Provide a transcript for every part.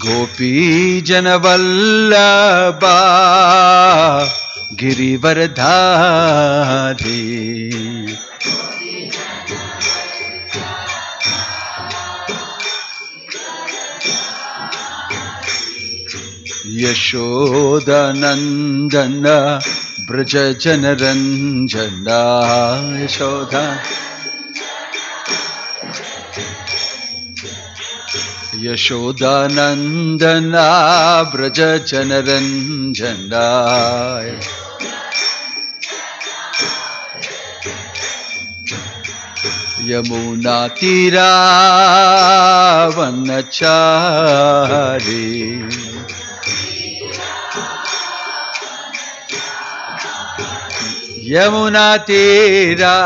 Gopi Janavallabha Girivardhari Yashoda Nandana Braja Janaranjana Yashoda Nandana Braja Janaranjana Yamuna Tira Vanachari Yamuna Tira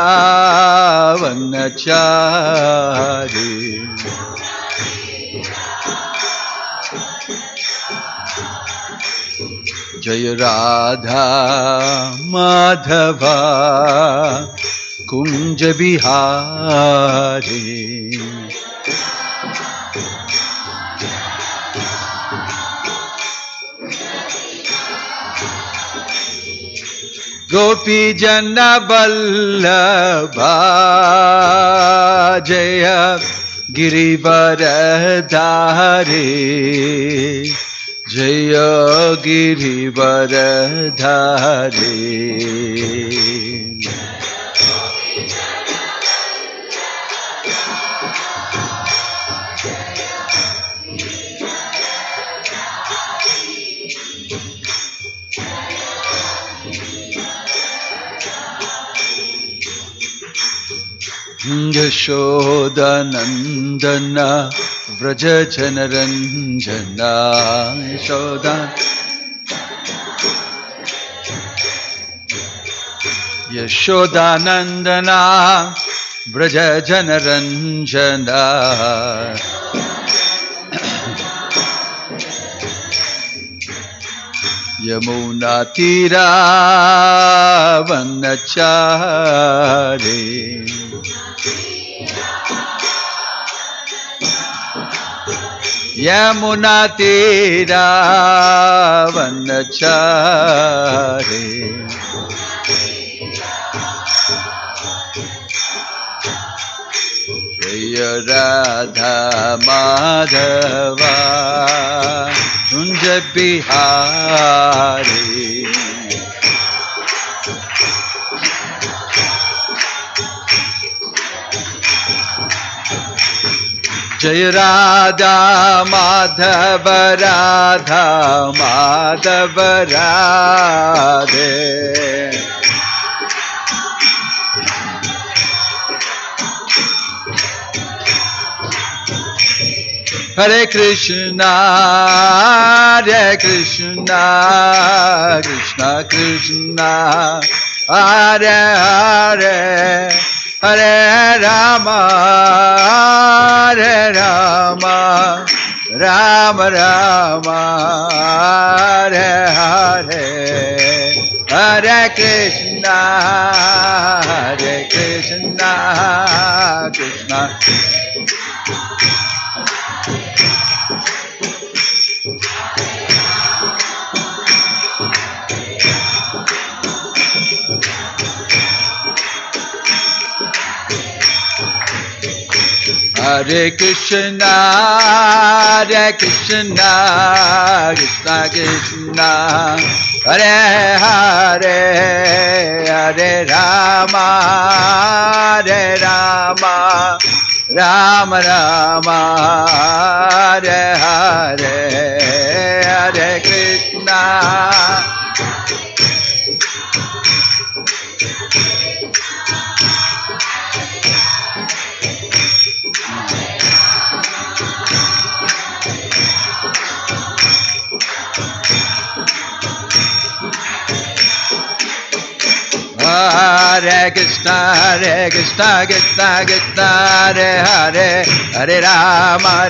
Vanachari Jaya Radha Madhava Kunja Bihari Gopi Jana Vallabha Jaya Girivardhari Jaya Girivardhari Yashoda Nandana Vraja Janaranjana Yashoda Nandana Vraja Janaranjana Yamuna Tira Vanachari Yamuna Tira Vanachari Jaya Radha Madhava Kunja Bihari Jaya Radha Madhava Radha Madhava Radhe Hare Krishna Krishna Krishna Hare Hare Hare Rama Rama Rama Hare Hare Hare Krishna Krishna Hare Krishna Krishna Krishna Hare Hare Hare Rama Rama Rama Hare Hare Hare Krishna Hare Krishna Krishna Krishna Hare Hare Hare Rama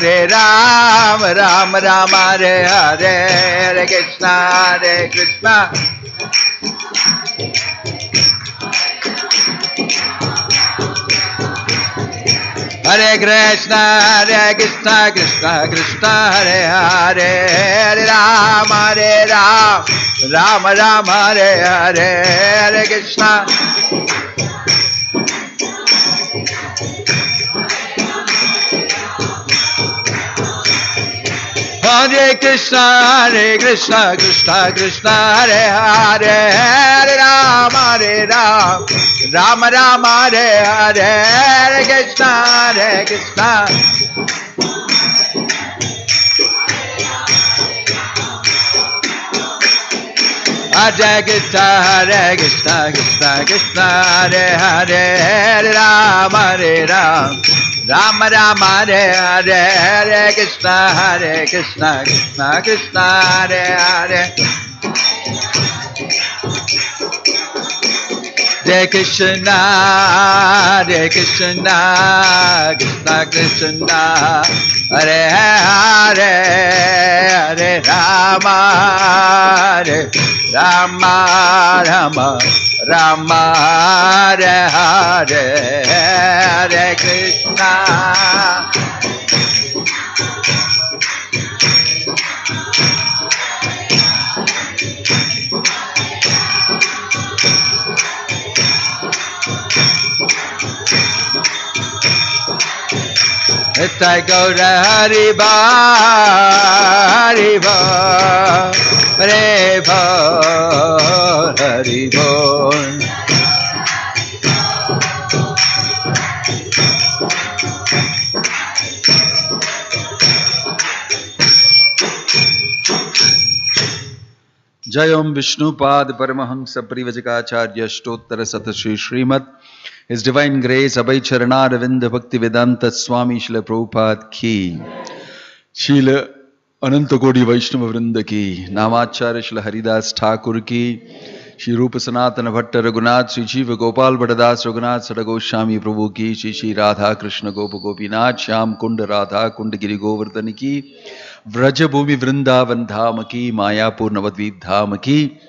Rama Hare Hare Hare Krishna Hare Krishna Krishna Krishna Hare Hare, Hare Rama Rama Rama Hare Hare, Hare Krishna. Hare Krishna Krishna Krishna Hare Hare, Hare Rama Rama Rama Hare Hare, Hare Krishna Krishna. Hare Krishna Krishna Krishna Hare Hare, Hare Rama Rama Rama Hare Hare, Hare Krishna Krishna Krishna Hare Hare. Hare Krishna Krishna Krishna Hare Hare, Hare Rama Rama Rama Hare Hare, Hare Krishna. Nitai Gaura Hariba Hariba Hariba Hariba. Jai Om Vishnu Pad Paramahamsa Privajikacharya Shtottara Satashri Srimad, His Divine Grace Abhay Charanaravindha Bhakti Vedanta Swami Srila Prabhupada Ki, Srila Ananta Kodi Vaishnava Vrinda Ki, Namacharya Srila Haridas Thakur Ki, Shri Rupa Sanatana Bhatta Raghunath, Shri Jiva Gopal Bhattadas Raghunath Sada Goswami Prabhu Ki, Shri Radha Krishna Gopa Gopinath, Shyam Kunda Radha Kunda Giri Govardhani Ki, Vraja Bhumi Vrindavan Dham Ki, Mayapur Navadvip Dham Ki,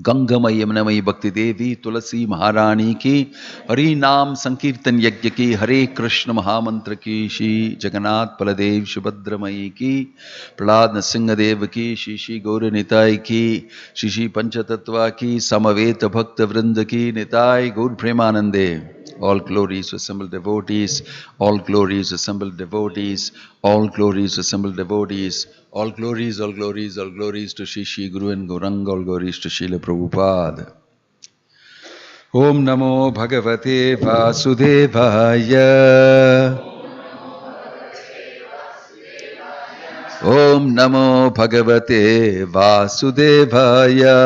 गंगमयी यमुनामयी भक्ति देवी तुलसी महारानी की, हरि नाम संकीर्तन यज्ञ की, हरे कृष्ण महामंत्र की, श्री जगन्नाथ बलदेव सुभद्रमयी की, प्रहलाद नरसिंहदेव की, श्री श्री गौर निताय की, श्री श्री पंचतत्वा की, समवेत भक्त वृंद की, निताय गौर प्रेमानंदे. All glories to assembled devotees, all glories to assembled devotees, all glories to assembled devotees, all glories, all glories, all glories to Shri Shri Guru and Gauranga, all glories to Srila Prabhupada. Om Namo Bhagavate Vasudevaya. Om Namo Bhagavate Vasudevaya.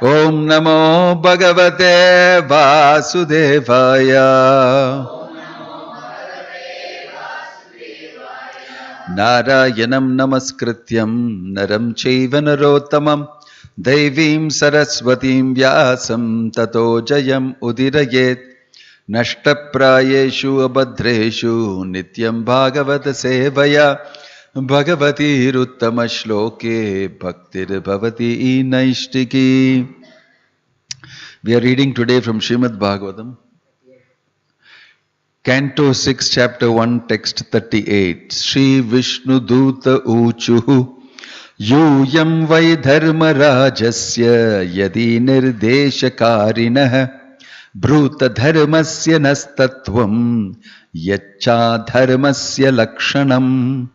Om Namo Bhagavate Vasudevaya. Narayanam Namaskrityam Naram Chaiva Narottamam Devim Saraswatim Vyasam Tato Jayam Udirayet Nashtaprayeshu Abhadreshu Nityam Bhagavata Sevaya Bhagavati Ruttama Shloke Bhaktir Bhavati Naishtiki. We are reading today from Srimad Bhagavatam, Canto 6, Chapter 1, Text 38. Shri Vishnu Duta Uchuhu Yuyam Vai Dharma Rajasya Yadi Nirdeshakarinaha Bhruta Dharmasya Nastatvam Yacha Dharmasya Lakshanam.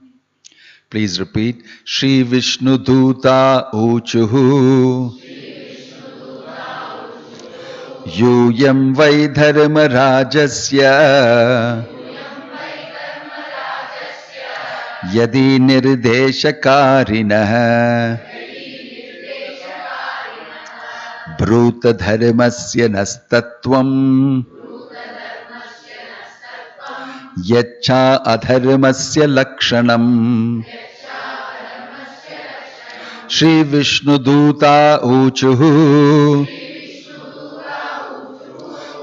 Please repeat. Shri Vishnu Duta Uchuhu Yuyam Vai Dharma Rajasya Yadi Nirdeshakarinaha Bhruta Dharmasya Nastatvam Yacha Adharmasya Lakshanam. Shri Vishnu Duta Uchuhu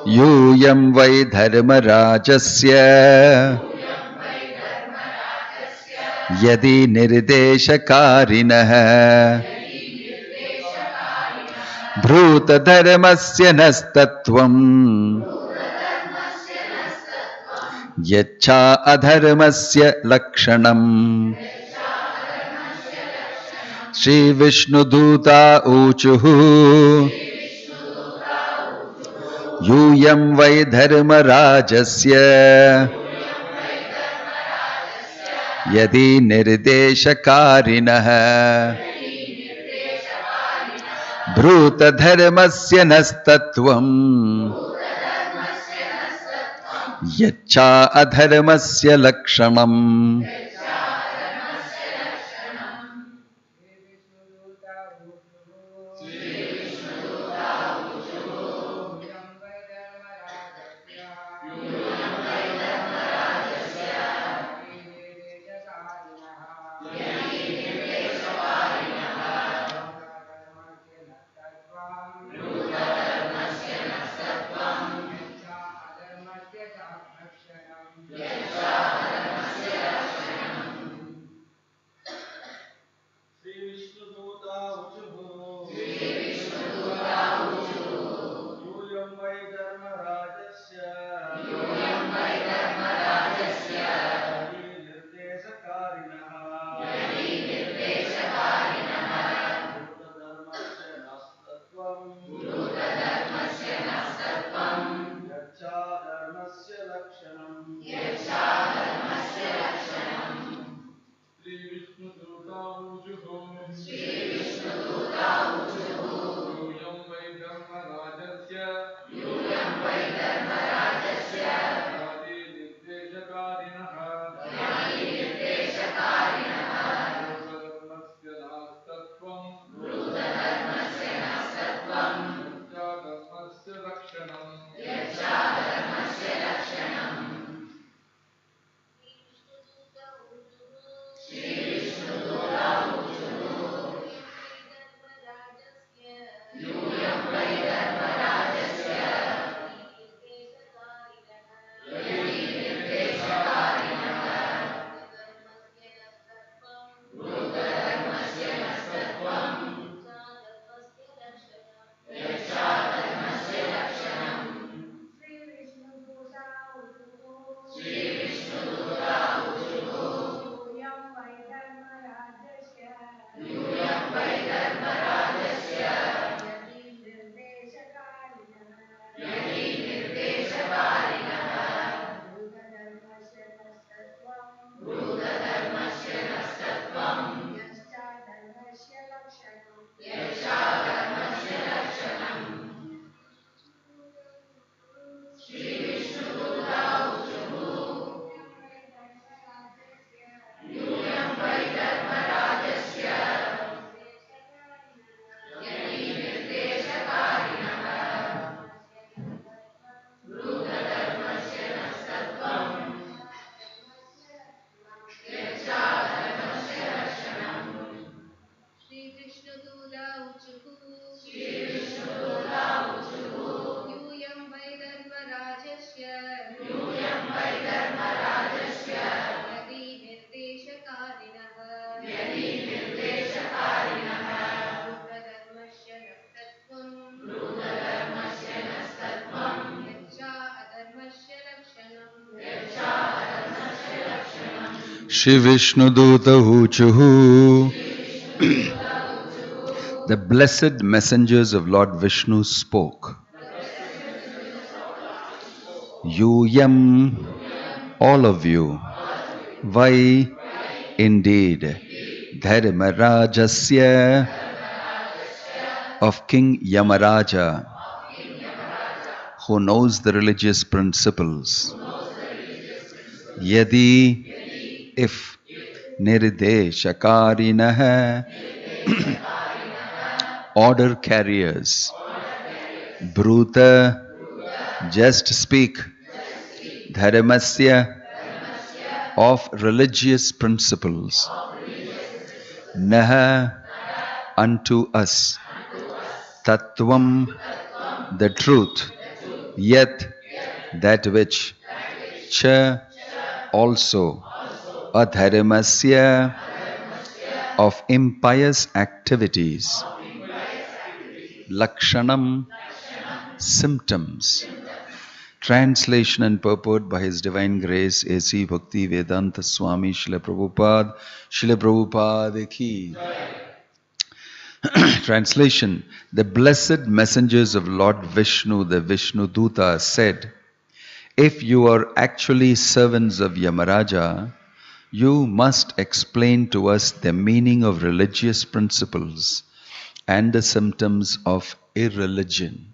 Yuyam Vai Dharma Rajasya Yadi Nirdeshakarinaha Bhruta dharmasya nastatvam Yacha adharmasya lakshanam. Shri Vishnu Duta Uchuhu Yuyam Vai Dharma Rajasya Yadi Nirdeshakarinaha Bhruta Dharmasya Nastatvam Yacha Adharmasya Lakshanam. Shri Vishnu Duta Uchuhu. The blessed messengers of Lord Vishnu spoke. Yam, all of you. Vai, indeed. Dharmarajasya, of King Yamaraja, who knows the religious principles. Yadi, if. Nirdeshakarinaha, order carriers. Bhruta, just speak. Dharmasya, of religious principles. Naha, unto us. Tattvam, the truth. Yet, that which. Cha, also. Adharmasya, of impious activities. Lakshanam, symptoms. Translation and purport by His Divine Grace A.C. Bhakti Vedanta Swami Srila Prabhupada. Srila Prabhupada ki. Translation. The blessed messengers of Lord Vishnu, the Vishnu Dutas, said, if you are actually servants of Yamaraja, you must explain to us the meaning of religious principles and the symptoms of irreligion.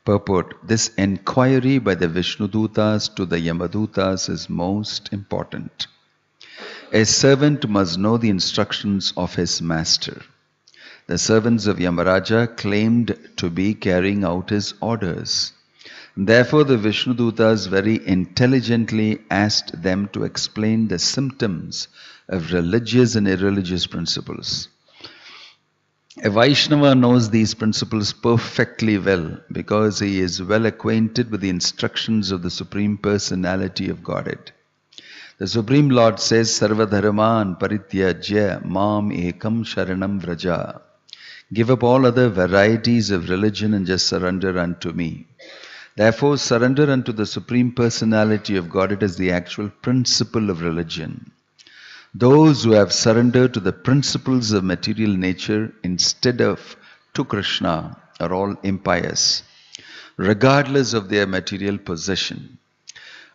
Purport. This enquiry by the Vishnudutas to the Yamadutas is most important. A servant must know the instructions of his master. The servants of Yamaraja claimed to be carrying out his orders. Therefore, the Vishnudutas very intelligently asked them to explain the symptoms of religious and irreligious principles. A Vaishnava knows these principles perfectly well because he is well acquainted with the instructions of the Supreme Personality of Godhead. The Supreme Lord says, Sarvadharman parityajya mam ekam sharanam vraja. Give up all other varieties of religion and just surrender unto me. Therefore, surrender unto the Supreme Personality of Godhead is the actual principle of religion. Those who have surrendered to the principles of material nature instead of to Krishna are all impious, regardless of their material possession.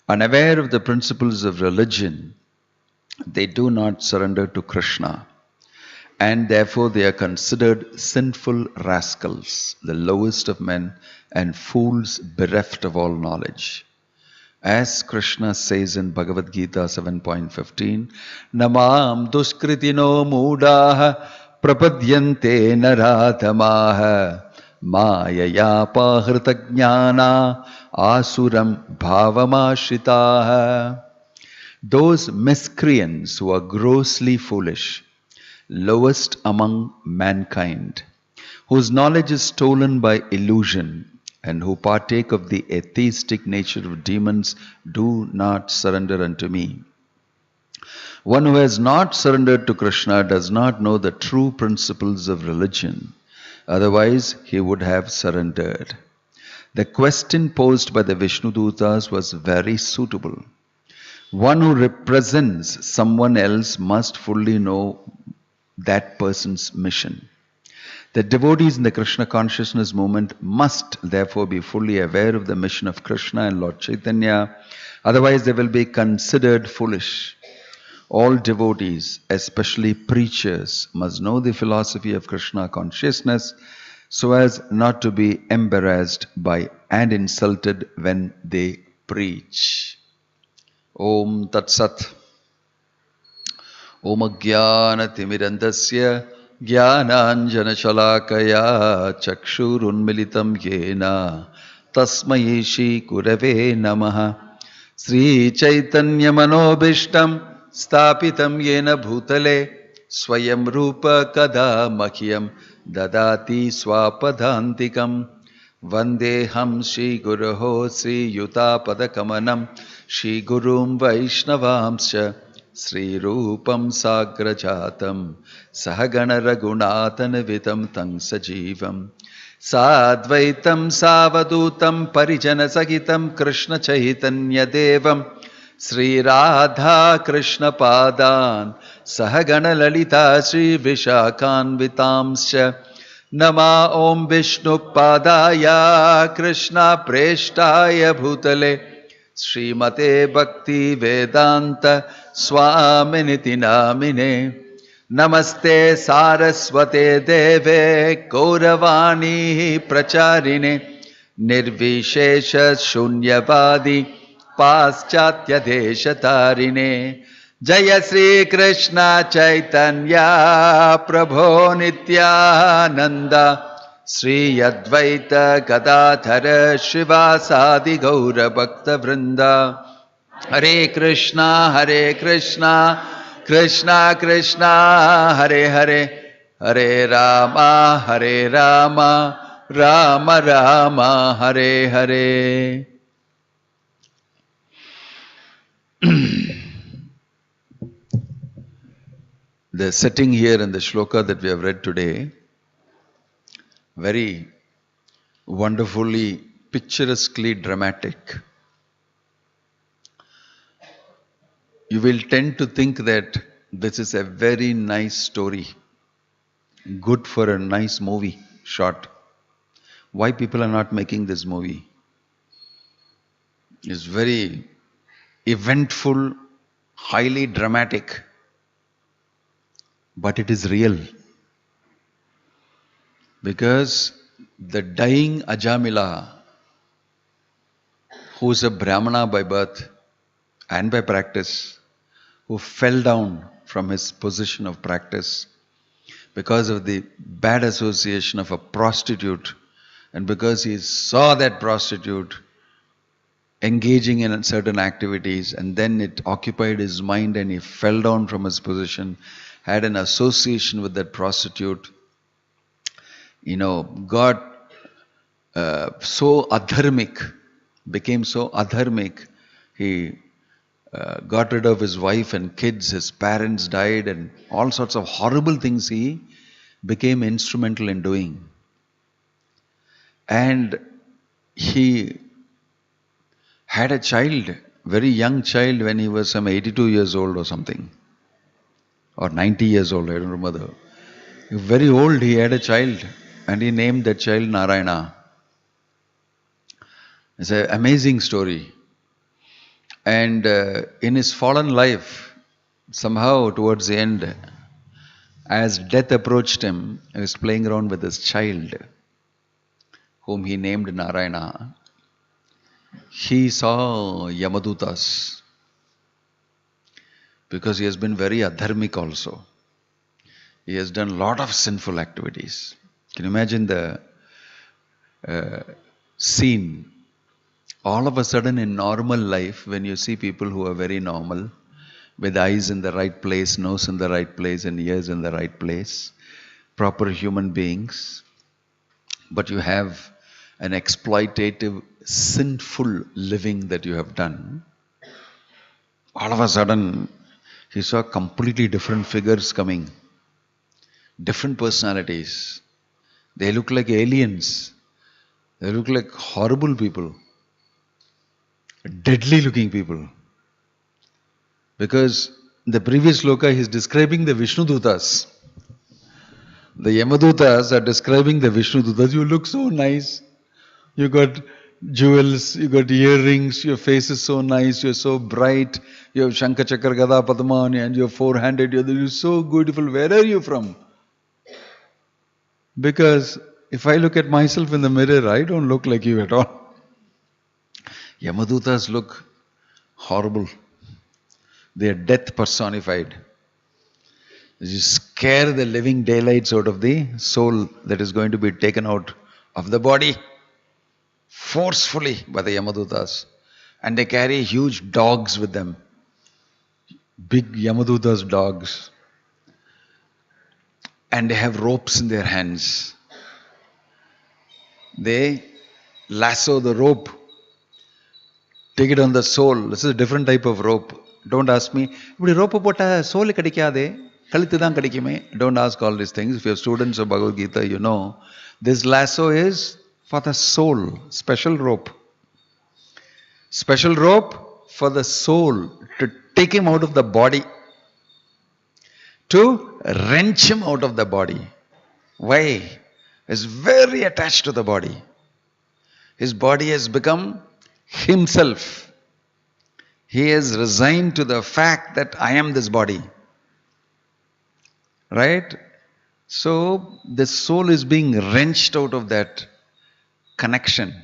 Unaware of the principles of religion, they do not surrender to Krishna, and therefore they are considered sinful rascals, the lowest of men, and fools bereft of all knowledge. As Krishna says in Bhagavad Gita 7.15, Namam duskritino mudaha prapadyante naratamaha mayaya pahrita jnana asuram bhavamashitaha. Those miscreants who are grossly foolish, lowest among mankind, whose knowledge is stolen by illusion, and who partake of the atheistic nature of demons, do not surrender unto me. One who has not surrendered to Krishna does not know the true principles of religion. Otherwise, he would have surrendered. The question posed by the Vishnudutas was very suitable. One who represents someone else must fully know that person's mission. The devotees in the Krishna consciousness movement must therefore be fully aware of the mission of Krishna and Lord Chaitanya, otherwise they will be considered foolish. All devotees, especially preachers, must know the philosophy of Krishna consciousness so as not to be embarrassed by and insulted when they preach. Om Tat Sat. Om Ajnana Timirandasya Jnananjana Shalakaya Chakshurunmilitam Yena Tasmai Shri Gurave Namaha. Sri Chaitanya Manobishtam Stapitam Yena Bhutale Swayam Rupa Kada Mahyam Dadati Swapadhantikam Vandeham Shri Guruho Sri Yuta Padakamanam Shri Gurum Vaishnavamscha Sri Rupam Sagrajatam Sahagana Raghunatana Vitam Tang Sajivam Sadvaitam Savadutam Parijana Sagitam Krishna Chaitanya Devam Sri Radha Krishna Padan Sahagana Lalita Sri Vishakan Vitamscha Nama Om Vishnu Padaya Krishna Preshtaya Bhutale Srimate Bhakti Vedanta Swaminiti Namine Namaste Saraswate Deve Gauravani Pracharine Nirvishesha Shunyavadi Paschatya Deshatarine Jaya Sri Krishna Chaitanya Prabho Nityananda Sri Advaita Gadadhara Shivasadi Gaura Bhakta Vrinda Hare Krishna Krishna Krishna Hare Hare Hare Rama Rama Rama Hare Hare. The setting here in the shloka that we have read today very wonderfully, picturesquely dramatic. You will tend to think that this is a very nice story, good for a nice movie shot. Why people are not making this movie? It's very eventful, highly dramatic, but it is real. Because the dying Ajamila, who is a Brahmana by birth and by practice, who fell down from his position of practice because of the bad association of a prostitute, and because he saw that prostitute engaging in certain activities, and then it occupied his mind and he fell down from his position, had an association with that prostitute, got so adharmic, became so adharmic, he got rid of his wife and kids, his parents died, and all sorts of horrible things he became instrumental in doing. And he had a child, very young child, when he was some 82 years old or something, or 90 years old, I don't remember. Very old, he had a child, and he named that child Narayana. It's an amazing story. And in his fallen life, somehow towards the end, as death approached him, he was playing around with his child, whom he named Narayana. He saw Yamadutas, because he has been very adharmic also. He has done a lot of sinful activities. Can you imagine the scene? All of a sudden in normal life, when you see people who are very normal, with eyes in the right place, nose in the right place, and ears in the right place, proper human beings, but you have an exploitative, sinful living that you have done, all of a sudden he saw completely different figures coming, different personalities. They look like aliens. They look like horrible people, deadly looking people. Because in the previous sloka he is describing the Vishnu Dutas. The Yamadutas are describing the Vishnu Dutas. You look so nice. You got jewels, you got earrings, your face is so nice, you're so bright, you have Shankha Chakra Gada Padma and you're four-handed, you're so beautiful. Where are you from? Because if I look at myself in the mirror, I don't look like you at all. Yamadutas look horrible. They are death personified. You scare the living daylights out of the soul that is going to be taken out of the body forcefully by the Yamadutas. And they carry huge dogs with them. Big Yamadutas dogs. And they have ropes in their hands. They lasso the rope, take it on the soul. This is a different type of rope. Don't ask me, rope soul kadikade, kalithidan kadikume. Don't ask all these things. If you're students of Bhagavad Gita, you know this lasso is for the soul. Special rope. Special rope for the soul, to take him out of the body, to wrench him out of the body. Why? He's very attached to the body. His body has become himself. He is resigned to the fact that I am this body. Right? So the soul is being wrenched out of that connection,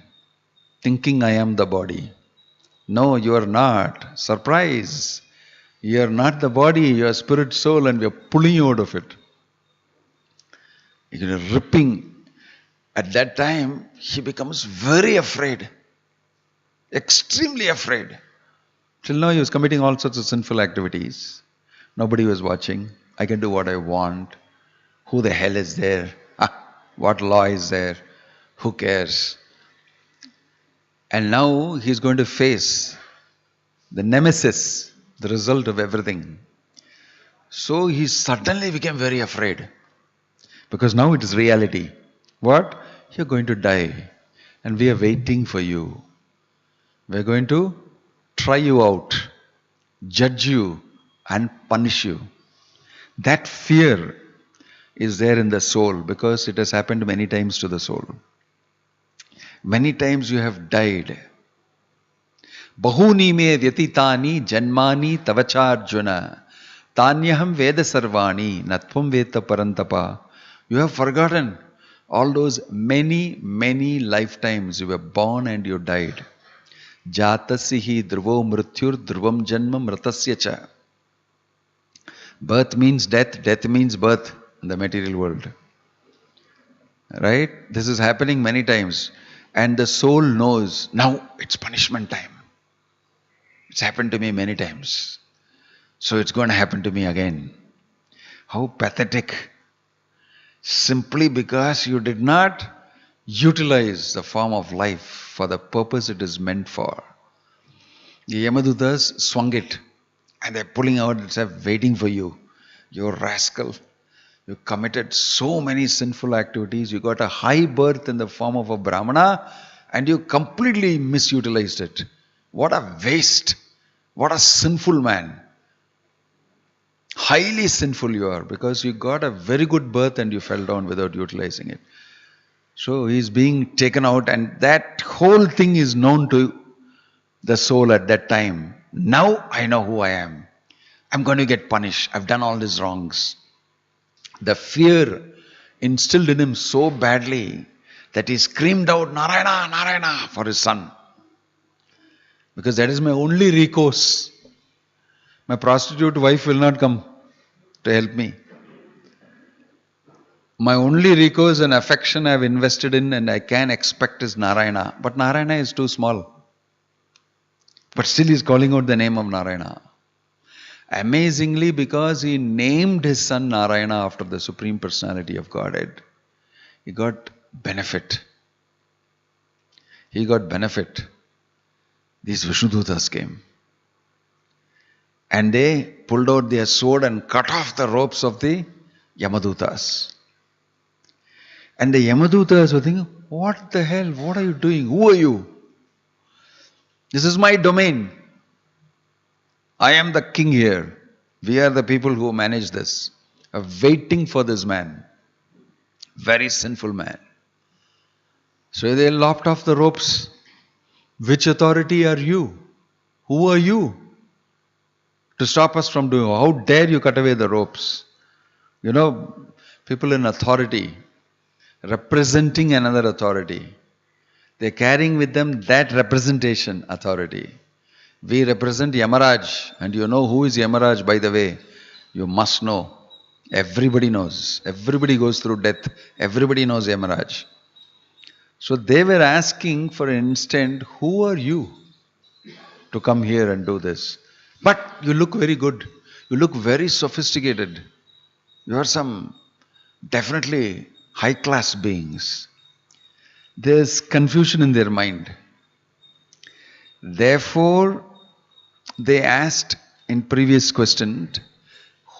thinking I am the body. No, you are not. Surprise. You are not the body, you are spirit soul, and we are pulling you out of it. You are ripping. At that time, he becomes very afraid. Extremely afraid. Till now he was committing all sorts of sinful activities. Nobody was watching. I can do what I want. Who the hell is there? What law is there? Who cares? And now he's going to face the nemesis, the result of everything. So he suddenly became very afraid. Because now it is reality. What? You're going to die. And we are waiting for you. We're going to try you out, judge you, and punish you. That fear is there in the soul because it has happened many times to the soul. Many times you have died. Bahuni me vyatitani janmani tavacharjuna tanyaham veda sarvani natvam veta parantapa. You have forgotten all those many lifetimes you were born and you died. Jatasihi dhruvo mrityur dhruvam janma mritasya cha. Birth means death, death means birth in the material world. Right? This is happening many times. And the soul knows, now it's punishment time. It's happened to me many times. So it's going to happen to me again. How pathetic. Simply because you did not utilize the form of life for the purpose it is meant for. The Yamadutas swung it. And they're pulling out itself, waiting for you. You rascal. You committed so many sinful activities. You got a high birth in the form of a Brahmana and you completely misutilized it. What a waste. What a sinful man. Highly sinful you are because you got a very good birth and you fell down without utilizing it. So he's being taken out and that whole thing is known to the soul at that time. Now I know who I am. I'm going to get punished. I've done all these wrongs. The fear instilled in him so badly that he screamed out, Narayana, Narayana, for his son. Because that is my only recourse. My prostitute wife will not come to help me. My only recourse and affection I have invested in and I can expect is Narayana. But Narayana is too small. But still he is calling out the name of Narayana. Amazingly, because he named his son Narayana after the Supreme Personality of Godhead, he got benefit. He got benefit. These Vishnudutas came. And they pulled out their sword and cut off the ropes of the Yamadutas. And the Yamadutas were thinking, what the hell? What are you doing? Who are you? This is my domain. I am the king here. We are the people who manage this. Are waiting for this man. Very sinful man. So they lopped off the ropes. Which authority are you? Who are you? To stop us from doing. How dare you cut away the ropes? You know, people in authority, representing another authority. They're carrying with them that representation authority. We represent Yamaraj, and you know who is Yamaraj, by the way. You must know. Everybody knows. Everybody goes through death. Everybody knows Yamaraj. So they were asking for an instant, who are you to come here and do this? But you look very good. You look very sophisticated. You are some definitely high-class beings. There's confusion in their mind. Therefore, they asked in previous question,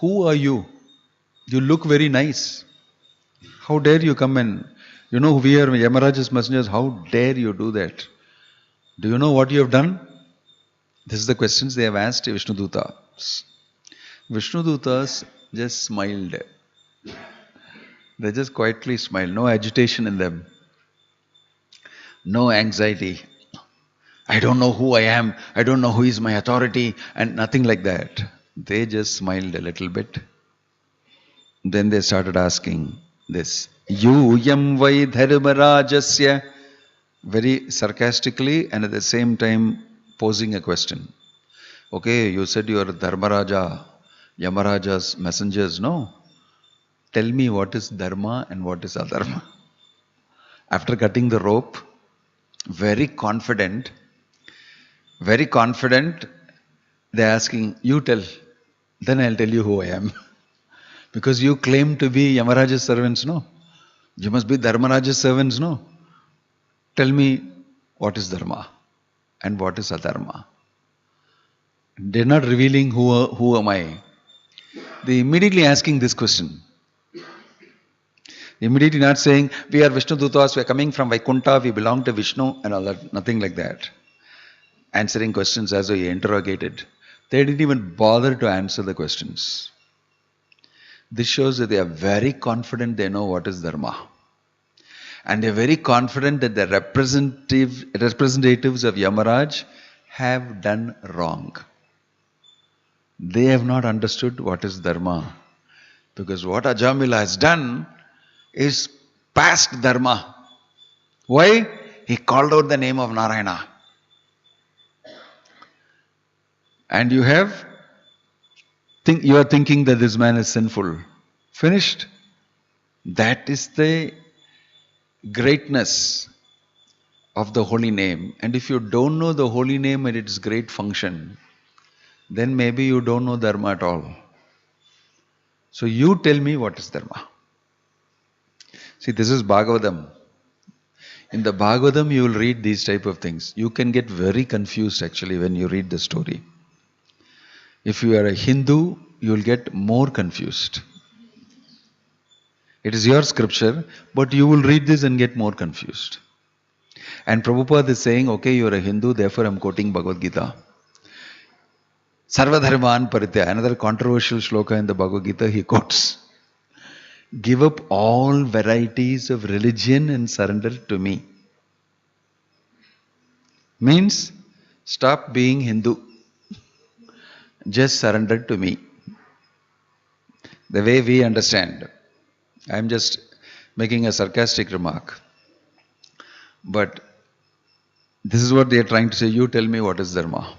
who are you? You look very nice. How dare you come and, you know, we are Yamaraj's messengers, how dare you do that? Do you know what you have done? This is the questions they have asked Vishnudutas. Vishnudutas just smiled. They just quietly smiled. No agitation in them. No anxiety. I don't know who I am. I don't know who is my authority. And nothing like that. They just smiled a little bit. Then they started asking this. Yam vai dharmarajasya. Very sarcastically and at the same time posing a question. Okay, you said you are Dharmaraja, Yamaraja's messengers. No. Tell me what is dharma and what is adharma. After cutting the rope, very confident, they're asking, you tell, then I'll tell you who I am. Because you claim to be Yamaraja's servants, no? You must be Dharmaraja's servants, no? Tell me what is dharma and what is adharma. They're not revealing who am I. They immediately asking this question. Immediately not saying, we are Vishnu Dutas, we are coming from Vaikuntha, we belong to Vishnu and all that. Nothing like that. Answering questions as though he interrogated. They didn't even bother to answer the questions. This shows that they are very confident they know what is dharma. And they are very confident that the representatives of Yamaraj have done wrong. They have not understood what is dharma. Because what Ajamila has done is past dharma. Why? He called out the name of Narayana. And you are thinking that this man is sinful. Finished. That is the greatness of the holy name. And if you don't know the holy name and its great function, then maybe you don't know dharma at all. So you tell me what is dharma. See, this is Bhagavatam. In the Bhagavatam you will read these type of things. You can get very confused actually when you read the story. If you are a Hindu, you will get more confused. It is your scripture, but you will read this and get more confused. And Prabhupada is saying, okay, you are a Hindu, therefore I am quoting Bhagavad Gita. Sarvadharman paritya, another controversial shloka in the Bhagavad Gita, he quotes. Give up all varieties of religion and surrender to me. Means, stop being Hindu. Just surrender to me. The way we understand. I am just making a sarcastic remark. But this is what they are trying to say. You tell me what is dharma.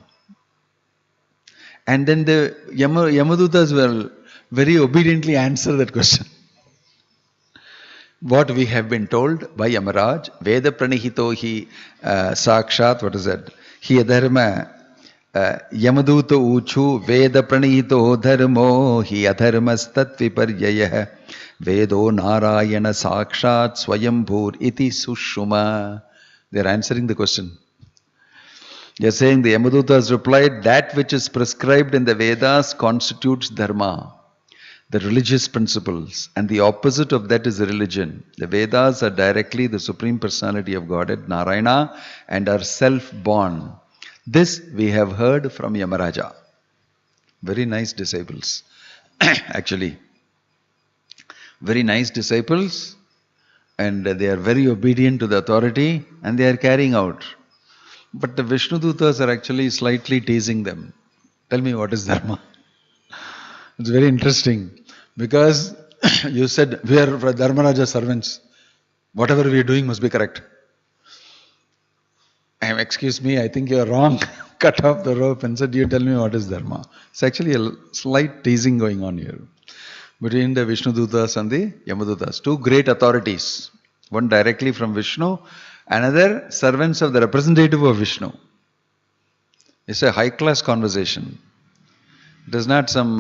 And then the Yamadutas will very obediently answer that question. What we have been told by Yamaraj, Veda pranihito hi sakshat, what is that? Hi adharma Yamaduta uchu Veda pranihito dharmo hi adharmastat viparyayah Vedo narayana sakshat swayambhur iti sushuma. They are answering the question. They are saying the Yamadutas replied, that which is prescribed in the Vedas constitutes dharma, the religious principles, and the opposite of that is religion. The Vedas are directly the Supreme Personality of Godhead, Narayana, and are self-born. This we have heard from Yamaraja. Very nice disciples. Actually, very nice disciples, and they are very obedient to the authority, and they are carrying out. But the Vishnu Dutas are actually slightly teasing them. Tell me what is dharma. It's very interesting. Because you said, we are Dharmaraja servants. Whatever we are doing must be correct. Excuse me, I think you are wrong. Cut off the rope and said, you tell me what is dharma. It's actually a slight teasing going on here. Between the Vishnu Dutas and the Yamadutas. Two great authorities. One directly from Vishnu, another servants of the representative of Vishnu. It's a high-class conversation. It is not some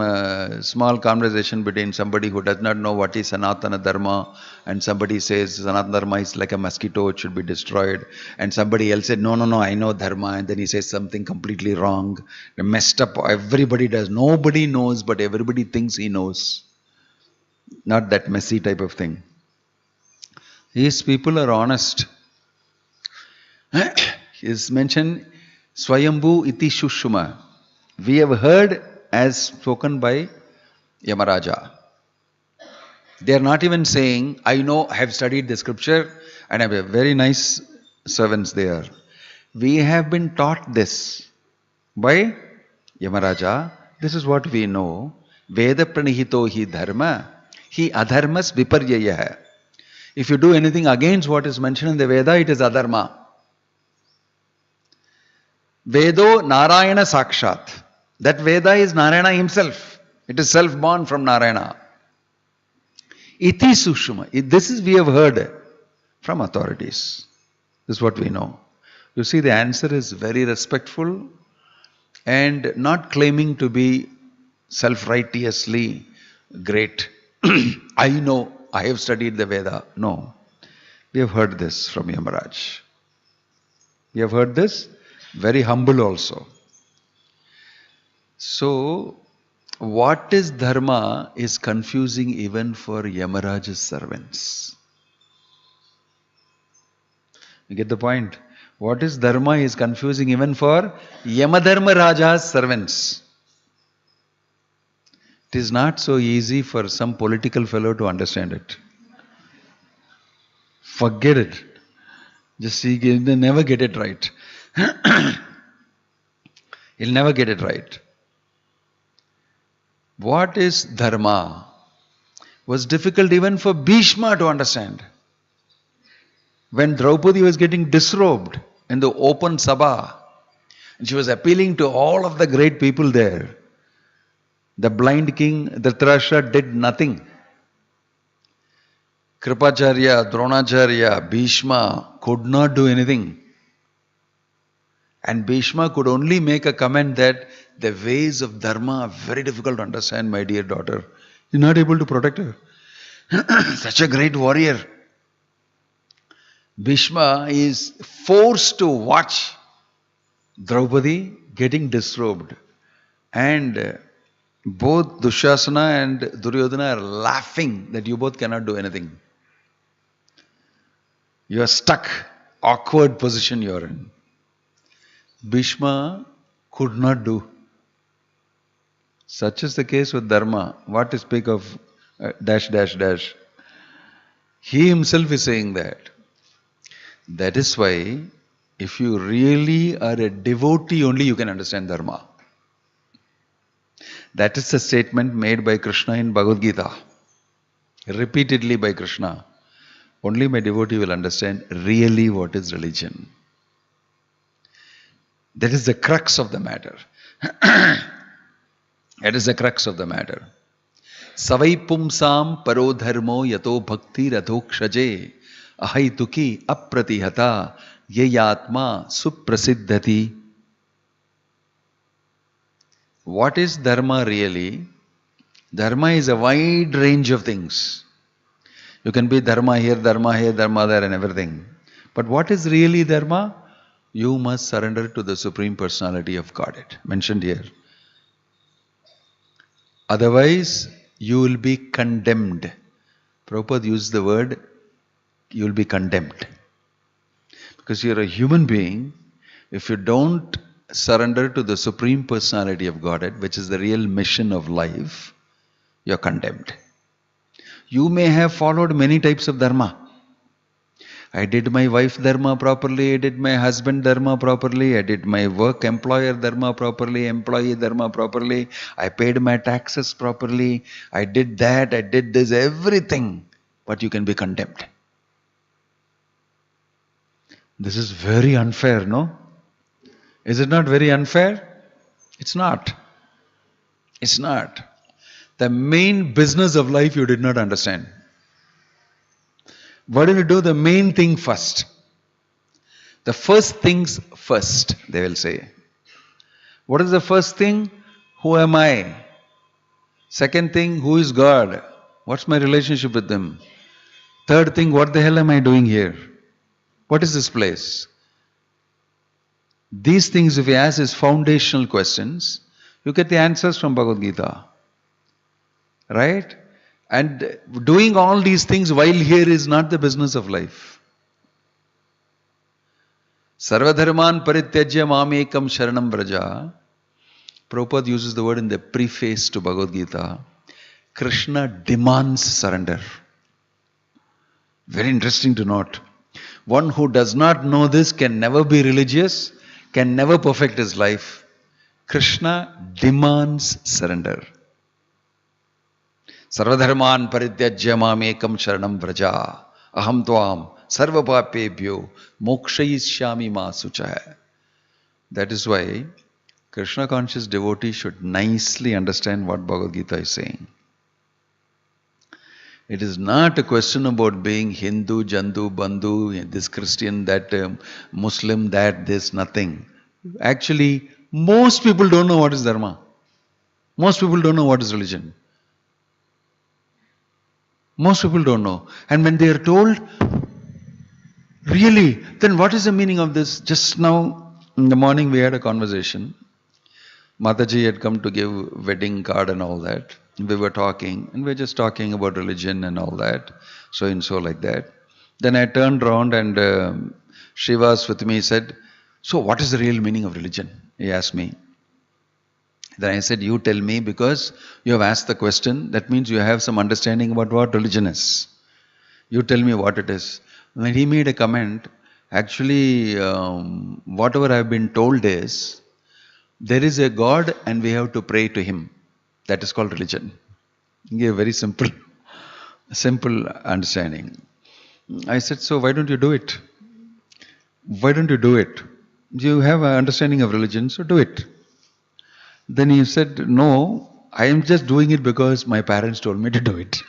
small conversation between somebody who does not know what is Sanatana Dharma and somebody says Sanatana Dharma is like a mosquito, it should be destroyed. And somebody else said, no, I know Dharma. And then he says something completely wrong. Messed up. Everybody does. Nobody knows, but everybody thinks he knows. Not that messy type of thing. These people are honest. Is mentioned Swayambhu iti shushuma. We have heard as spoken by Yamaraja. They are not even saying, I know, I have studied the scripture and I have a very nice servants there. We have been taught this by Yamaraja. This is what we know. Veda pranihito hi dharma, hi adharmas viparyayah. If you do anything against what is mentioned in the Veda, it is adharma. Vedo Narayana Sakshat. That Veda is Narayana himself. It is self-born from Narayana. Iti Sushuma. This is we have heard from authorities. This is what we know. You see, the answer is very respectful and not claiming to be self-righteously great. I know, I have studied the Veda. No. We have heard this from Yamaraj. We have heard this. Very humble also. So, What is dharma is confusing even for Yamaraja's servants. You get the point? What is dharma is confusing even for Yamadharma Raja's servants. It is not so easy for some political fellow to understand it. Forget it. Just see, he'll never get it right. He'll never get it right. What is dharma was difficult even for Bhishma to understand. When Draupadi was getting disrobed in the open sabha, and she was appealing to all of the great people there, the blind king Dhritarashtra did nothing. Kripacharya, Dronacharya, Bhishma could not do anything. And Bhishma could only make a comment that the ways of dharma are very difficult to understand, my dear daughter. You're not able to protect her. Such a great warrior. Bhishma is forced to watch Draupadi getting disrobed. And both Dushasana and Duryodhana are laughing that you both cannot do anything. You are stuck, awkward position you are in. Bhishma could not do. Such is the case with dharma. What to speak of dash, dash, dash. He himself is saying that. That is why, if you really are a devotee, only you can understand dharma. That is the statement made by Krishna in Bhagavad Gita. Repeatedly by Krishna. Only my devotee will understand really what is religion. That is the crux of the matter. That is the crux of the matter. Savai pumsam paro dharmo yato bhakti radhokshaje ahaituki apratihata yayatma suprasiddhati. What is dharma really? Dharma is a wide range of things. You can be dharma here, dharma there and everything. But what is really dharma? You must surrender to the Supreme Personality of Godhead, mentioned here. Otherwise, you will be condemned. Prabhupada used the word, you will be condemned. Because you are a human being, if you don't surrender to the Supreme Personality of Godhead, which is the real mission of life, you are condemned. You may have followed many types of dharma. I did my wife dharma properly, I did my husband dharma properly, I did my work employer dharma properly, employee dharma properly, I paid my taxes properly, I did that, I did this, everything. But you can be condemned. This is very unfair, no? Is it not very unfair? It's not. It's not. The main business of life you did not understand. Why don't you do the main thing first? The first things first, they will say. What is the first thing? Who am I? Second thing, who is God? What's my relationship with Him? Third thing, what the hell am I doing here? What is this place? These things, if you ask as foundational questions, you get the answers from Bhagavad Gita. Right? And doing all these things while here is not the business of life. Sarvadharman parityajya mamekam sharanam vraja. Prabhupada uses the word in the preface to Bhagavad Gita. Krishna demands surrender. Very interesting to note. One who does not know this can never be religious, can never perfect his life. Krishna demands surrender. Sarvadharman parityajya mamekam sharanam vraja aham tvam sarvapapebhyo mokshayishyami ma suchah. That is why Krishna conscious devotee should nicely understand what Bhagavad Gita is saying. It is not a question about being Hindu, Jandu, Bandhu, this Christian, that Muslim, that, this, nothing. Actually, most people don't know what is dharma. Most people don't know what is religion. Most people don't know. And when they are told, really, then what is the meaning of this? Just now in the morning we had a conversation. Mataji had come to give wedding card and all that. We were talking, and we were just talking about religion and all that, so and so like that. Then I turned around and Srivas with me said, "So what is the real meaning of religion?" He asked me. Then I said, "You tell me, because you have asked the question. That means you have some understanding about what religion is. You tell me what it is." When he made a comment, actually, whatever I've been told is, there is a God and we have to pray to Him. That is called religion. He gave a very simple understanding. I said, "So why don't you do it? Why don't you do it? You have an understanding of religion, so do it." Then he said, "No, I am just doing it because my parents told me to do it."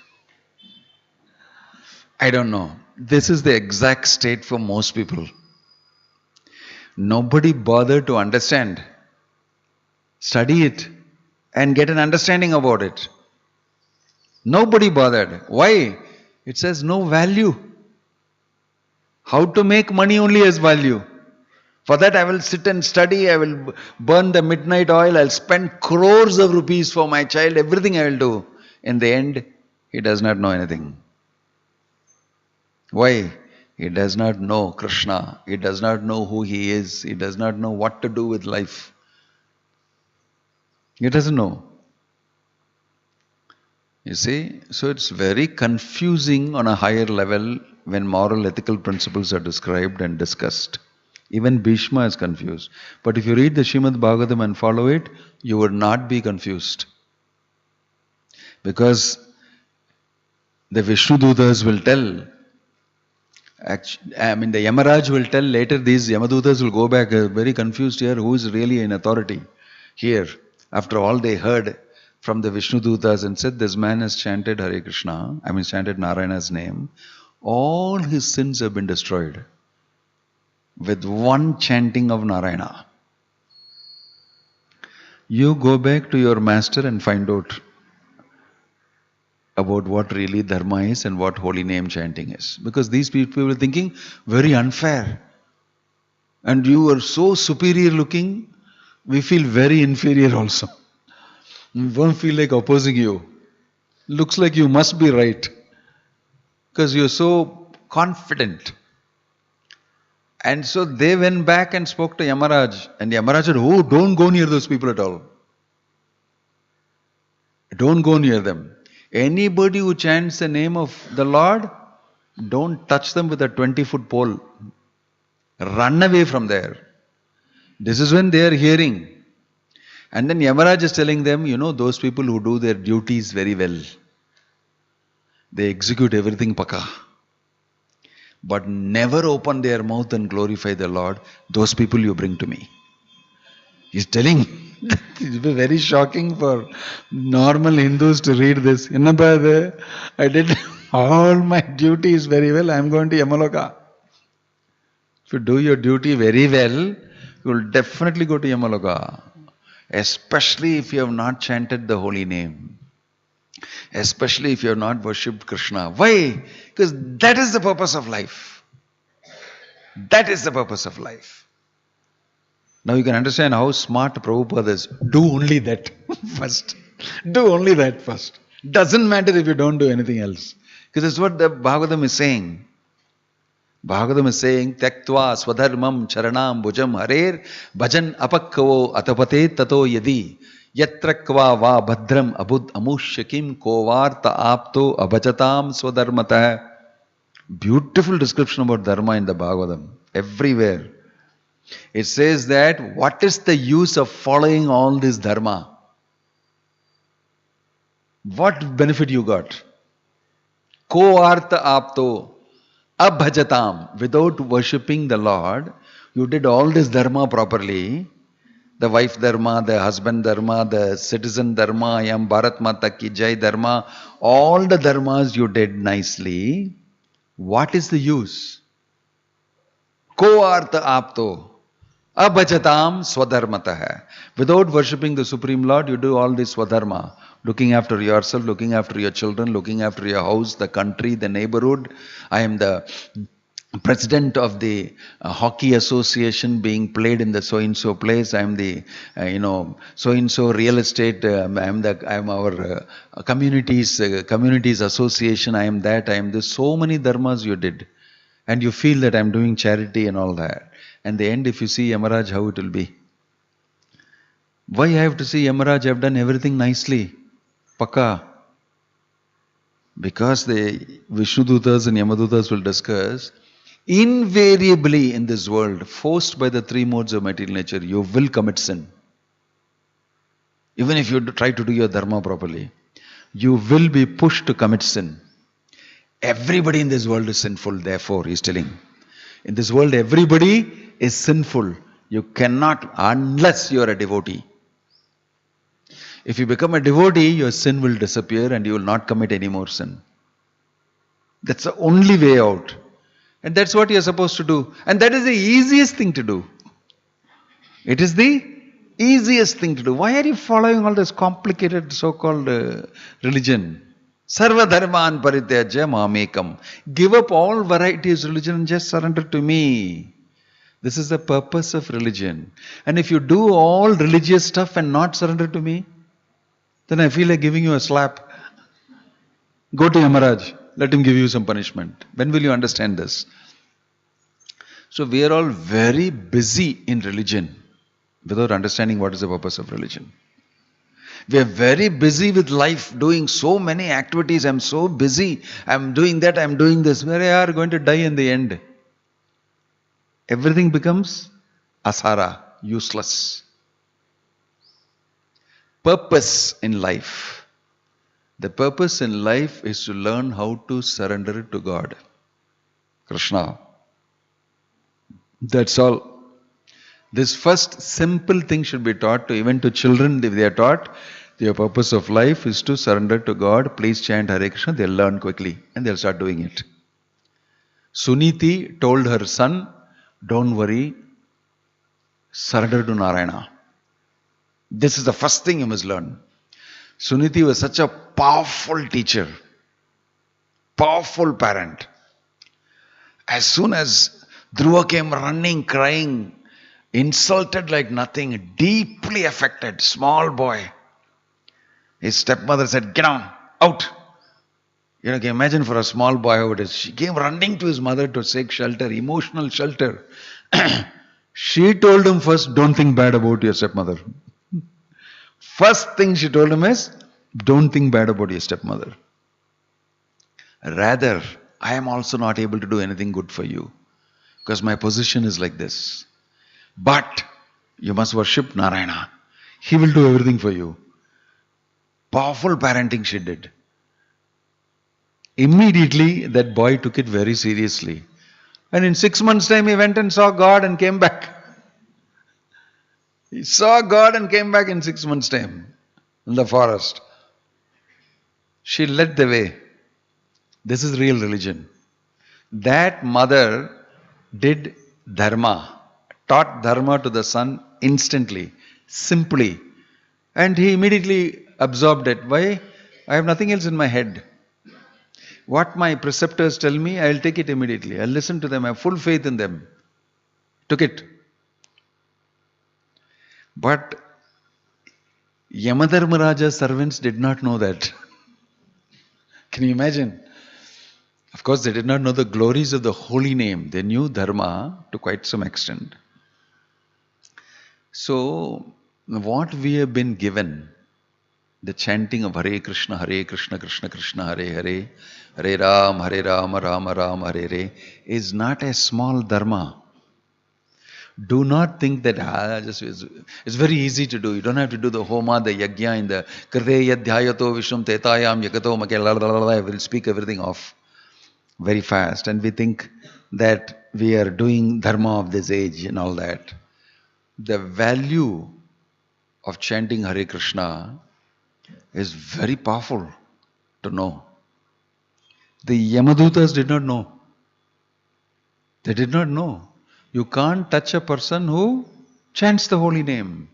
I don't know. This is the exact state for most people. Nobody bothered to understand, study it, and get an understanding about it. Nobody bothered. Why? It says no value. How to make money only has value. For that I will sit and study, I will burn the midnight oil, I'll spend crores of rupees for my child, everything I will do. In the end, he does not know anything. Why? He does not know Krishna. He does not know who he is. He does not know what to do with life. He doesn't know. You see, so it's very confusing on a higher level when moral ethical principles are described and discussed. Even Bhishma is confused. But if you read the Srimad Bhagavatam and follow it, you would not be confused. Because the Vishnu Dutas will tell, the Yamaraj will tell later, these Yamadutas will go back very confused here, who is really in authority here. After all they heard from the Vishnu Dutas and said, this man has chanted Hare Krishna, chanted Narayana's name, all his sins have been destroyed with one chanting of Narayana. You go back to your master and find out about what really dharma is and what holy name chanting is. Because these people were thinking very unfair. And you are so superior looking, we feel very inferior also. We won't feel like opposing you. Looks like you must be right. Because you're so confident. And so they went back and spoke to Yamaraj. And Yamaraj said, "Oh, don't go near those people at all. Don't go near them. Anybody who chants the name of the Lord, don't touch them with a 20-foot pole. Run away from there." This is when they are hearing. And then Yamaraj is telling them, those people who do their duties very well, they execute everything paka, but never open their mouth and glorify the Lord, those people you bring to me. He's telling. It will be very shocking for normal Hindus to read this. I did all my duties very well, I am going to Yamaloka. If you do your duty very well, you will definitely go to Yamaloka. Especially if you have not chanted the holy name. Especially if you have not worshipped Krishna. Why? Because that is the purpose of life. That is the purpose of life. Now you can understand how smart Prabhupada is. Do only that first. Do only that first. Doesn't matter if you don't do anything else. Because that's what the Bhagavatam is saying. Bhagavatam is saying, Tyaktva swadharmam charanam bhujam harer bhajan apakkavo atapate tato yadi yatrakva va bhadram abud amushyakim kovarta apto abhajatam swadharmatah. Beautiful description about dharma in the Bhagavatam. Everywhere. It says that what is the use of following all this dharma? What benefit you got? Kovarta apto abhajatam. Without worshipping the Lord, you did all this dharma properly. The wife dharma, the husband dharma, the citizen dharma, I am Bharat Mata ki Jai dharma. All the dharmas you did nicely. What is the use? Kovarta apto abhajatam swadharmatah. Without worshipping the Supreme Lord, you do all this swadharma. Looking after yourself, looking after your children, looking after your house, the country, the neighborhood. I am the president of the hockey association being played in the so and so place. I am the so and so real estate. I am our communities association. I am that. I am this. So many dharmas you did, and you feel that I am doing charity and all that. And the end, if you see Yamaraj, how it will be. Why I have to see Yamaraj? I have done everything nicely, Paka. Because the Vishnudutas and Yamadutas will discuss, invariably in this world, forced by the three modes of material nature, you will commit sin. Even if you try to do your dharma properly, you will be pushed to commit sin. Everybody in this world is sinful, therefore, he's telling. In this world, everybody is sinful. You cannot, unless you are a devotee. If you become a devotee, your sin will disappear and you will not commit any more sin. That's the only way out. And that's what you're supposed to do. And that is the easiest thing to do. It is the easiest thing to do. Why are you following all this complicated so-called religion? Sarva dharman parityajya mamekam. Give up all varieties of religion and just surrender to me. This is the purpose of religion. And if you do all religious stuff and not surrender to me, then I feel like giving you a slap. Go to Yamaraj. Let him give you some punishment. When will you understand this? So we are all very busy in religion without understanding what is the purpose of religion. We are very busy with life, doing so many activities. I'm so busy. I'm doing that. I'm doing this. We are going to die in the end. Everything becomes asara, useless. Purpose in life. The purpose in life is to learn how to surrender to God, Krishna. That's all. This first simple thing should be taught to even to children. If they are taught, the purpose of life is to surrender to God. Please chant Hare Krishna. They'll learn quickly and they'll start doing it. Suniti told her son, don't worry, surrender to Narayana. This is the first thing you must learn. Suniti was such a powerful teacher, powerful parent. As soon as Dhruva came running, crying, insulted like nothing, deeply affected, small boy, his stepmother said, get down, out. Can you imagine for a small boy how it is? She came running to his mother to seek shelter, emotional shelter. She told him first, don't think bad about your stepmother. First thing she told him is, don't think bad about your stepmother. Rather, I am also not able to do anything good for you because my position is like this. But you must worship Narayana. He will do everything for you. Powerful parenting she did. Immediately that boy took it very seriously. And in 6 months' time he went and saw God and came back. He saw God and came back in 6 months' time in the forest. She led the way. This is real religion. That mother did dharma, taught dharma to the son instantly, simply. And he immediately absorbed it. Why? I have nothing else in my head. What my preceptors tell me, I will take it immediately. I will listen to them. I have full faith in them. Took it. But Yamadharmaraja's servants did not know that. Can you imagine? Of course, they did not know the glories of the holy name. They knew dharma to quite some extent. So, what we have been given, the chanting of Hare Krishna, Krishna Krishna, Hare Hare, Hare Rama, Rama Rama, Hare Hare, is not a small dharma. Do not think that it's very easy to do. You don't have to do the homa, the yajna, in the krite yadhyayato vishum tetayam yagato make I will speak everything off very fast. And we think that we are doing dharma of this age and all that. The value of chanting Hare Krishna is very powerful to know. The Yamadutas did not know. They did not know. You can't touch a person who chants the holy name.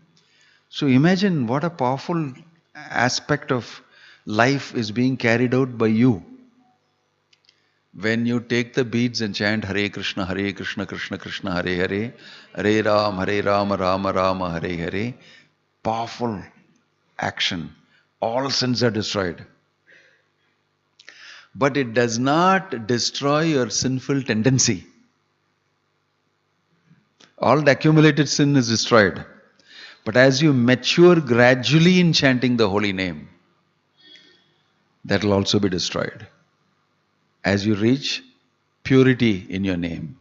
So imagine what a powerful aspect of life is being carried out by you. When you take the beads and chant Hare Krishna, Krishna Krishna, Hare Hare, Hare Rama, Rama Rama, Hare Hare, powerful action. All sins are destroyed. But it does not destroy your sinful tendency. All the accumulated sin is destroyed. But as you mature gradually in chanting the holy name, that will also be destroyed. As you reach purity in your name,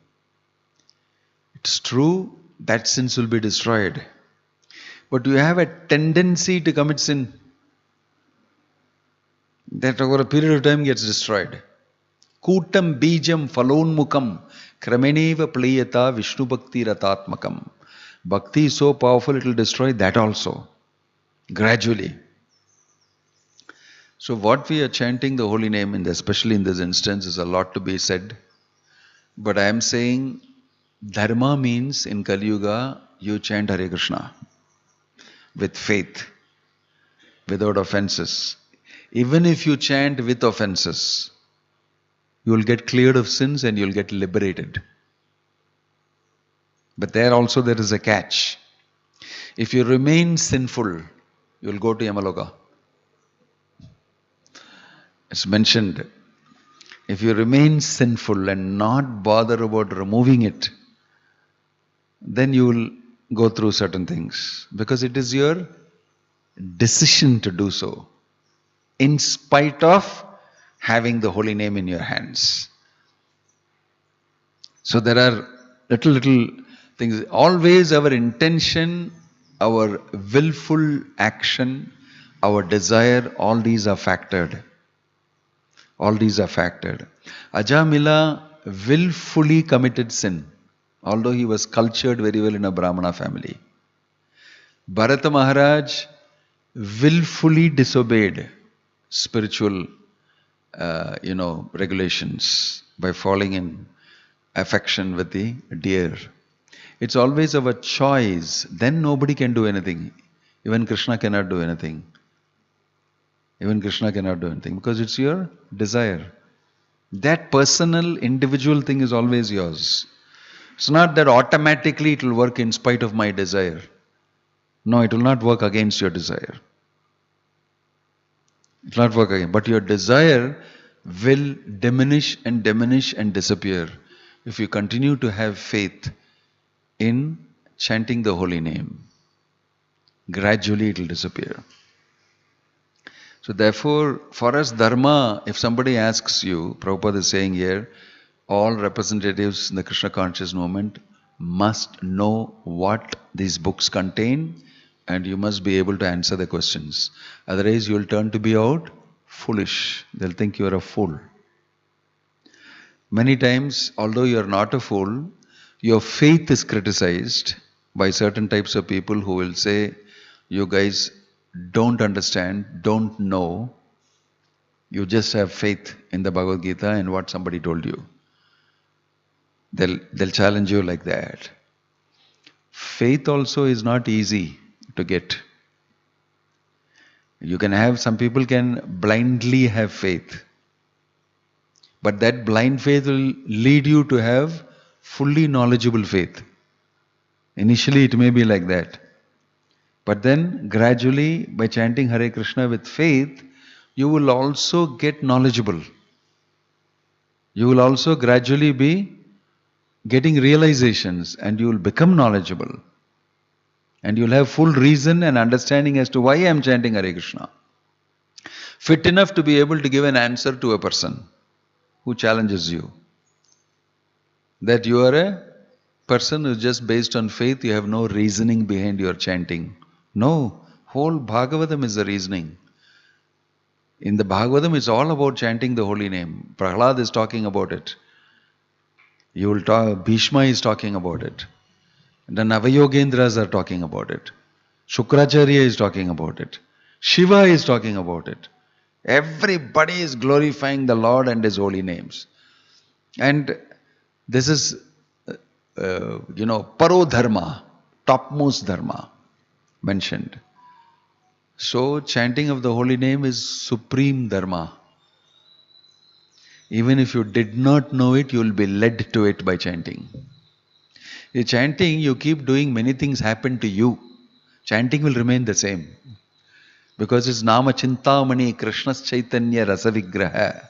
it's true that sins will be destroyed. But you have a tendency to commit sin. That over a period of time gets destroyed. Kutam bijam falonmukam krameneva playata Vishnu Bhakti ratatmakam. Bhakti is so powerful it will destroy that also. Gradually. So what we are chanting the holy name, especially in this instance, is a lot to be said. But I am saying dharma means in Kali Yuga you chant Hare Krishna with faith, without offenses. Even if you chant with offenses, you will get cleared of sins and you will get liberated. But there also there is a catch. If you remain sinful, you will go to Yamaloka. It's mentioned. If you remain sinful and not bother about removing it, then you will go through certain things. Because it is your decision to do so, in spite of having the holy name in your hands. So there are little things. Always our intention, our willful action, our desire, all these are factored. All these are factored. Ajamila willfully committed sin, although he was cultured very well in a Brahmana family. Bharata Maharaj willfully disobeyed spiritual regulations by falling in affection with the deer. It's always our choice. Then nobody can do anything. Even Krishna cannot do anything. Even Krishna cannot do anything because it's your desire. That personal, individual thing is always yours. It's not that automatically it will work in spite of my desire. No, it will not work against your desire. It will not work again. But your desire will diminish and disappear if you continue to have faith in chanting the holy name. Gradually it will disappear. So therefore, for us dharma, if somebody asks you, Prabhupada is saying here, all representatives in the Krishna conscious movement must know what these books contain and you must be able to answer the questions. Otherwise you will turn to be out foolish. They'll think you are a fool. Many times, although you are not a fool, your faith is criticized by certain types of people who will say, you guys don't understand, don't know. You just have faith in the Bhagavad Gita and what somebody told you. They'll challenge you like that. Faith also is not easy to get. You can have, some people can blindly have faith. But that blind faith will lead you to have fully knowledgeable faith. Initially it may be like that. But then gradually by chanting Hare Krishna with faith, you will also get knowledgeable. You will also gradually be getting realizations and you will become knowledgeable. And you will have full reason and understanding as to why I am chanting Hare Krishna. Fit enough to be able to give an answer to a person who challenges you. That you are a person who is just based on faith, you have no reasoning behind your chanting. No, whole Bhagavatam is the reasoning. In the Bhagavatam, it's all about chanting the holy name. Prahlad is talking about it. You will talk, Bhishma is talking about it. The Navayogendras are talking about it. Shukracharya is talking about it. Shiva is talking about it. Everybody is glorifying the Lord and His holy names. And this is, Paro Dharma, topmost Dharma mentioned. So, chanting of the holy name is supreme Dharma. Even if you did not know it, you will be led to it by chanting. You chanting, you keep doing, many things happen to you. Chanting will remain the same. Because it's Nama Chintamani Krishna's Chaitanya Rasa Vigraha.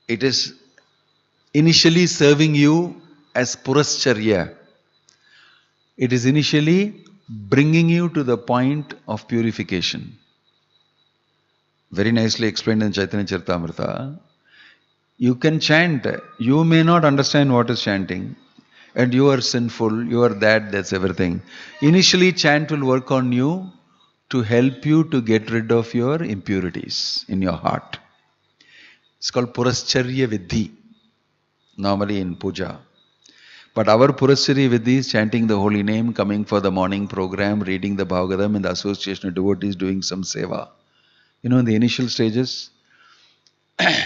It is initially serving you as Purascharya. It is initially bringing you to the point of purification. Very nicely explained in Chaitanya Charitamrita. You can chant. You may not understand what is chanting. And you are sinful. You are that's everything. Initially, chant will work on you to help you to get rid of your impurities in your heart. It's called Purascharya Vidhi. Normally in puja. But our Purascharya Vidhi is chanting the holy name, coming for the morning program, reading the Bhagavatam in the association of devotees, doing some seva. In the initial stages,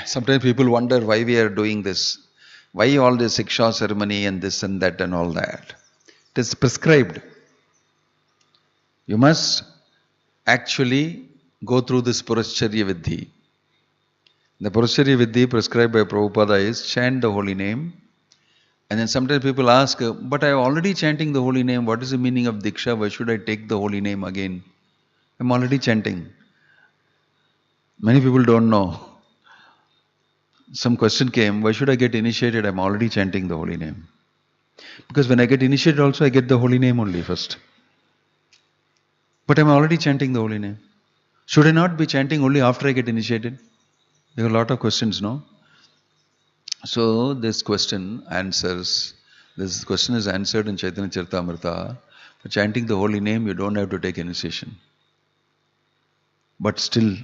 sometimes people wonder why we are doing this. Why all this Siksha ceremony and this and that and all that. It is prescribed. You must actually go through this Purascharya Vidhi. The Purascharya Vidhi prescribed by Prabhupada is chant the holy name. And then sometimes people ask, but I am already chanting the holy name. What is the meaning of Diksha? Why should I take the holy name again? I am already chanting. Many people don't know. Some question came, why should I get initiated? I am already chanting the holy name. Because when I get initiated also, I get the holy name only first. But I am already chanting the holy name. Should I not be chanting only after I get initiated? There are a lot of questions, no? So this question is answered in Chaitanya Charitamrita. For chanting the holy name, you don't have to take initiation. But still,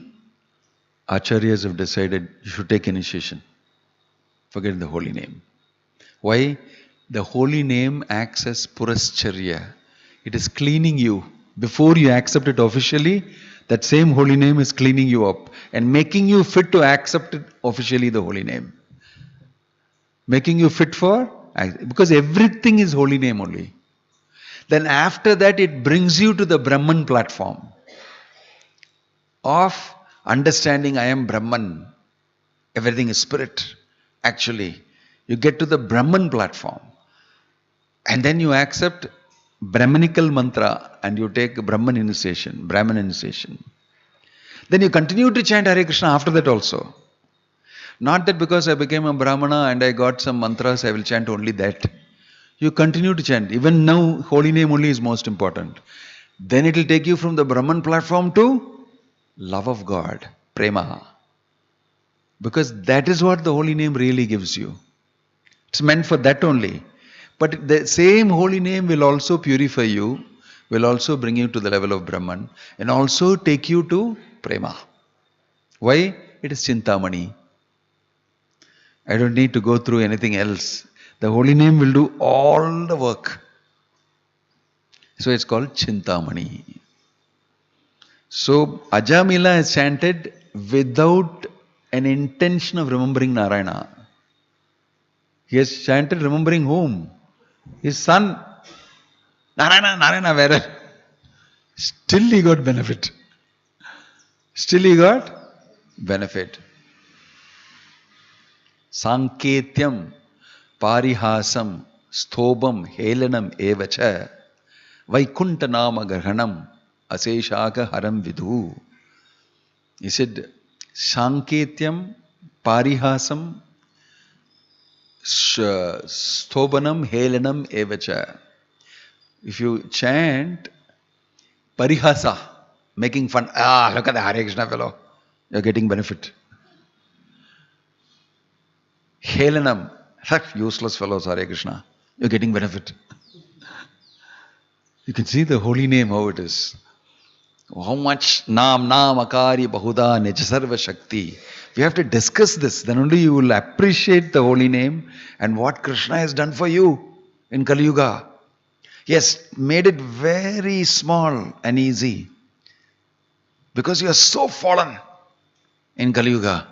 Acharyas have decided you should take initiation. Forget the holy name. Why? The holy name acts as Purascharya. It is cleaning you. Before you accept it officially, that same holy name is cleaning you up and making you fit to accept it officially, the holy name. Making you fit for, because everything is holy name only. Then after that, it brings you to the Brahman platform of understanding I am Brahman. Everything is spirit. Actually, you get to the Brahman platform. And then you accept Brahmanical mantra and you take Brahman initiation. Then you continue to chant Hare Krishna after that also. Not that because I became a Brahmana and I got some mantras, I will chant only that. You continue to chant. Even now, holy name only is most important. Then it will take you from the Brahman platform to love of God, prema. Because that is what the holy name really gives you. It's meant for that only. But the same holy name will also purify you, will also bring you to the level of Brahman, and also take you to prema. Why? It is Chintamani. I don't need to go through anything else. The holy name will do all the work. So it's called Chintamani. So Ajamila is chanted without an intention of remembering Narayana. He has chanted remembering whom? His son. Narayana, where? Still he got benefit. Sanketyam, parihasam, sthobam, helanam evacha, vaikunta nama grahanam, aseshaka haram vidhu. He said, Sanketyam, parihasam, sthobanam, helanam evacha. If you chant parihasa, making fun, look at the Hare Krishna fellow, you're getting benefit. Helanam, useless fellows, Hare Krishna, you're getting benefit. You can see the holy name, how it is. How much Nam Akari Bahuda Nijasarva Shakti. We have to discuss this, then only you will appreciate the holy name and what Krishna has done for you in Kali Yuga. He has made it very small and easy. Because you are so fallen in Kali Yuga.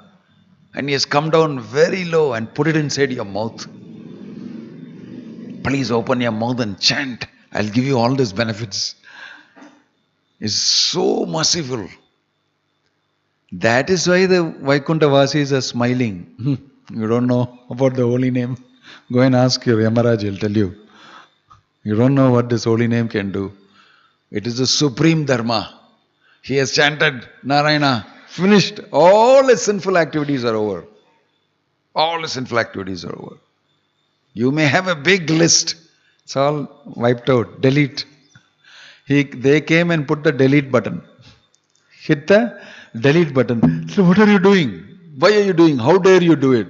And he has come down very low and put it inside your mouth. Please open your mouth and chant. I'll give you all these benefits. He's so merciful. That is why the Vaikuntha Vasis are smiling. You don't know about the holy name? Go and ask your Yamaraj, he'll tell you. You don't know what this holy name can do. It is the supreme dharma. He has chanted Narayana, finished. All his sinful activities are over. All his sinful activities are over. You may have a big list. It's all wiped out. Delete. They came and put the delete button. Hit the delete button. So what are you doing? Why are you doing? How dare you do it?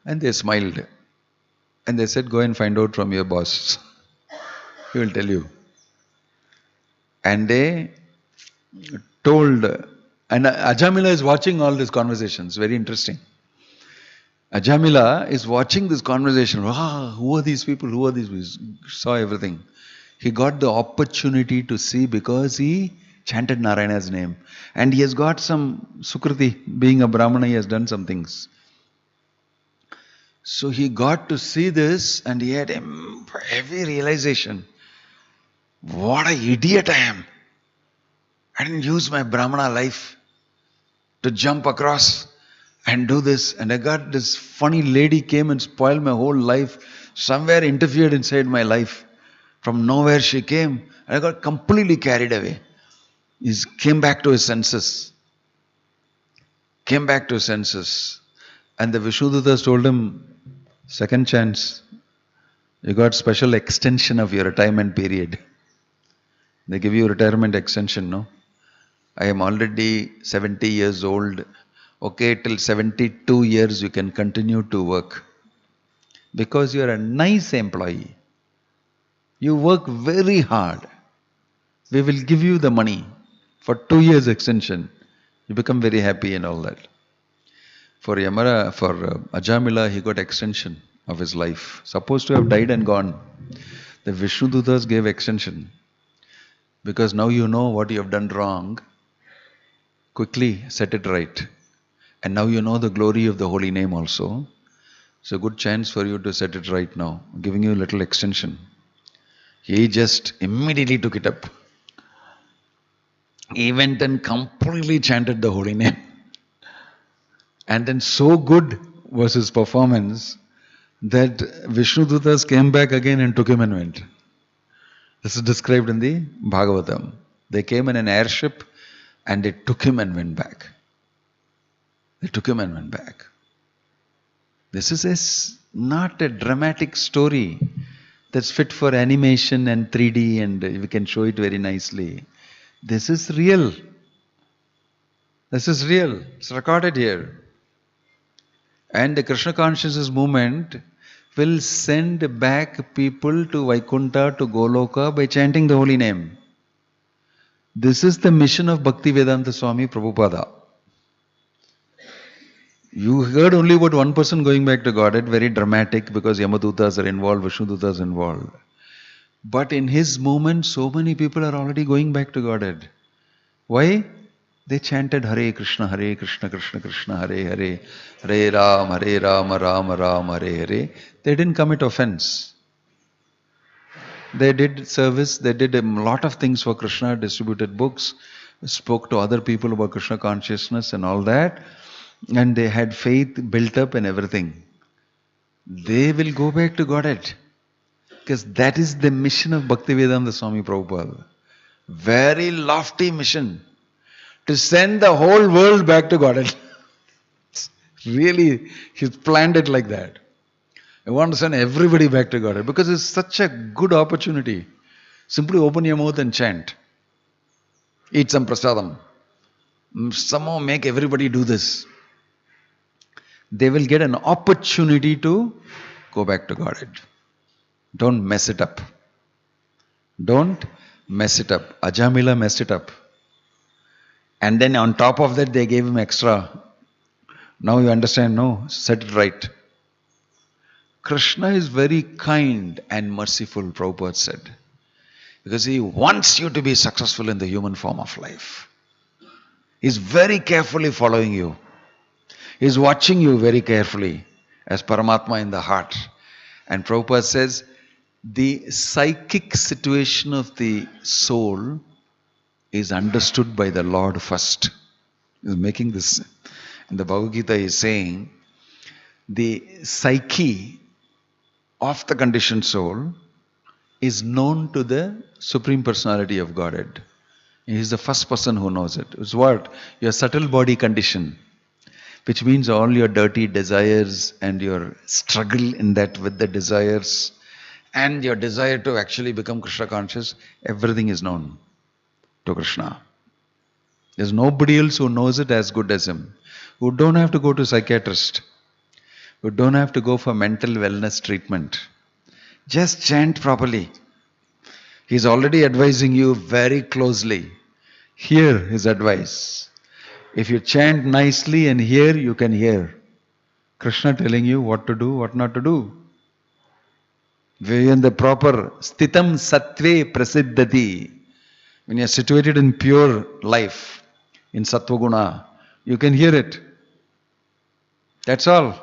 And they smiled. And they said, go and find out from your boss. He will tell you. And they told, and Ajamila is watching all these conversations. Very interesting. Ajamila is watching this conversation. Who are these people? Who are these people? Saw everything. He got the opportunity to see because he chanted Narayana's name. And he has got some Sukriti. Being a Brahmana, he has done some things. So he got to see this and he had a heavy realization. What an idiot I am. I didn't use my Brahmana life to jump across and do this. And I got this funny lady came and spoiled my whole life. Somewhere interfered inside my life. From nowhere she came. And I got completely carried away. He came back to his senses. Came back to his senses. And the Vishnudutas told him, second chance. You got special extension of your retirement period. They give you retirement extension, no? I am already 70 years old. Okay, till 72 years you can continue to work. Because you are a nice employee. You work very hard. We will give you the money for 2 years extension. You become very happy and all that. For Ajamila, he got extension of his life. Supposed to have died and gone. The Vishnudutas gave extension. Because now you know what you have done wrong. Quickly set it right. And now you know the glory of the holy name also. It's a good chance for you to set it right now. I'm giving you a little extension. He just immediately took it up. He went and completely chanted the holy name. And then so good was his performance that Vishnudutas came back again and took him and went. This is described in the Bhagavatam. They came in an airship and they took him and went back. They took him and went back. This is not a dramatic story that's fit for animation and 3D and we can show it very nicely. This is real. This is real. It's recorded here. And the Krishna consciousness movement will send back people to Vaikuntha, to Goloka by chanting the holy name. This is the mission of Bhaktivedanta Swami Prabhupada. You heard only about one person going back to Godhead, very dramatic because Yamadutas are involved, Vishnudutas are involved. But in his movement, so many people are already going back to Godhead. Why? They chanted Hare Krishna, Krishna Krishna, Hare Hare, Hare Ram, Ram Ram, Hare Hare. They didn't commit offense. They did service, they did a lot of things for Krishna, distributed books, spoke to other people about Krishna consciousness and all that. And they had faith built up and everything. They will go back to Godhead. Because that is the mission of Bhaktivedanta Swami Prabhupada. Very lofty mission. To send the whole world back to Godhead. Really, he's planned it like that. I want to send everybody back to Godhead because it's such a good opportunity. Simply open your mouth and chant. Eat some prasadam. Somehow make everybody do this. They will get an opportunity to go back to Godhead. Don't mess it up. Don't mess it up. Ajamila messed it up. And then on top of that, they gave him extra. Now you understand, no? Set it right. Krishna is very kind and merciful, Prabhupada said. Because he wants you to be successful in the human form of life. He's very carefully following you. He's watching you very carefully as Paramatma in the heart. And Prabhupada says, the psychic situation of the soul is understood by the Lord first. He's making this. In the Bhagavad Gita, he is saying the psyche of the conditioned soul is known to the Supreme Personality of Godhead. He is the first person who knows it. It's what? Your subtle body condition, which means all your dirty desires and your struggle in that with the desires and your desire to actually become Krishna conscious, everything is known to Krishna. There's nobody else who knows it as good as him. Who don't have to go to psychiatrist. Who don't have to go for mental wellness treatment. Just chant properly. He's already advising you very closely. Hear his advice. If you chant nicely and hear, you can hear Krishna telling you what to do, what not to do. When the proper sthitam sattve prasiddhati, when you are situated in pure life, in sattva guna, you can hear it. That's all.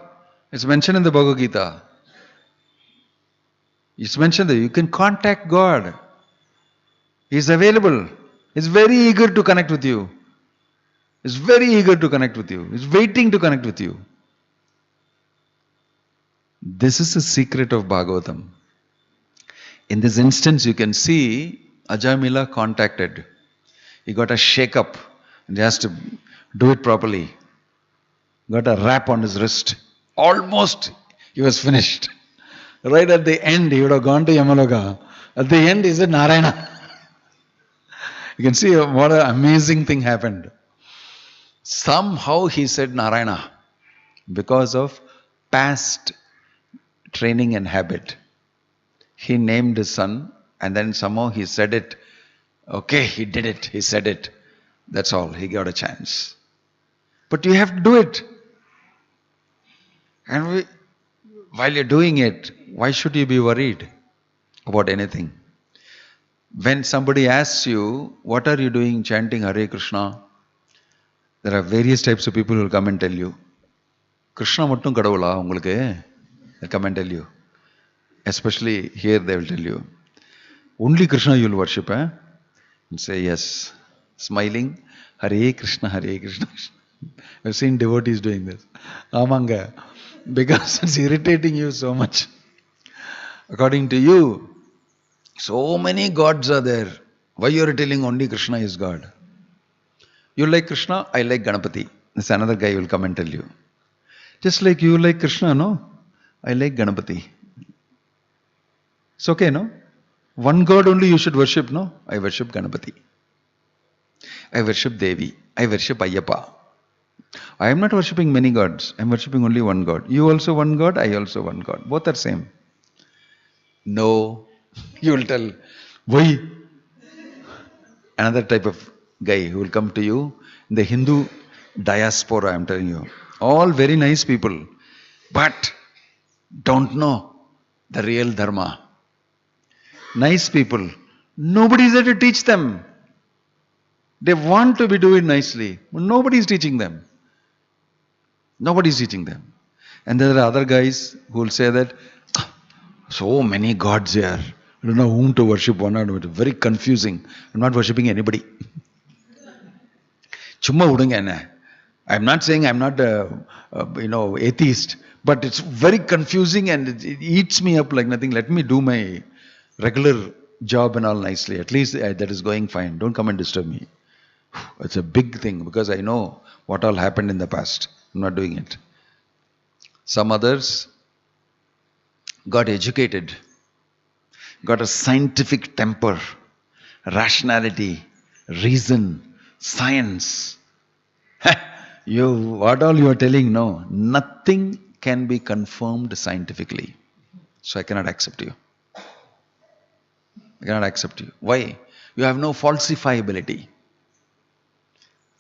It's mentioned in the Bhagavad Gita. It's mentioned that you can contact God. He's available. He's very eager to connect with you. He's very eager to connect with you. He's waiting to connect with you. This is the secret of Bhagavatam. In this instance, you can see Ajamila contacted. He got a shake-up and he has to do it properly. Got a rap on his wrist. Almost he was finished. Right at the end, he would have gone to Yamaloka. At the end, he said Narayana. You can see what an amazing thing happened. Somehow he said Narayana because of past training and habit. He named his son and then somehow he said it. Okay, he did it. He said it. That's all. He got a chance. But you have to do it. And while you're doing it, why should you be worried about anything? When somebody asks you, what are you doing chanting Hare Krishna? There are various types of people who will come and tell you. Krishna mattum kadavula ungalku? They'll come and tell you. Especially here they will tell you. Only Krishna you will worship, eh? And say yes. Smiling, Hare Krishna, Hare Krishna. I've seen devotees doing this. Amanga. Because it's irritating you so much. According to you, so many gods are there. Why you are telling only Krishna is God? You like Krishna, I like Ganapati. This another guy will come and tell you. Just like you like Krishna, no? I like Ganapati. It's okay, no? One God only you should worship, no? I worship Ganapati. I worship Devi. I worship Ayyappa. I am not worshipping many gods. I am worshipping only one God. You also one God, I also one God. Both are same. No. You will tell, why? Another type of guy who will come to you, the Hindu diaspora, I am telling you. All very nice people, but don't know the real dharma. Nice people. Nobody is there to teach them. They want to be doing nicely, but nobody is teaching them. Nobody is teaching them. And there are other guys who will say that, so many gods here. I don't know whom to worship, one or not. Very confusing. I'm not worshipping anybody. Chumma udunga enna. I'm not saying I'm not atheist, but it's very confusing and it eats me up like nothing. Let me do my regular job and all nicely. At least that is going fine. Don't come and disturb me. It's a big thing because I know what all happened in the past. I'm not doing it. Some others got educated, got a scientific temper, rationality, reason, science. What all you are telling, no, nothing can be confirmed scientifically. So I cannot accept you. I cannot accept you. Why? You have no falsifiability.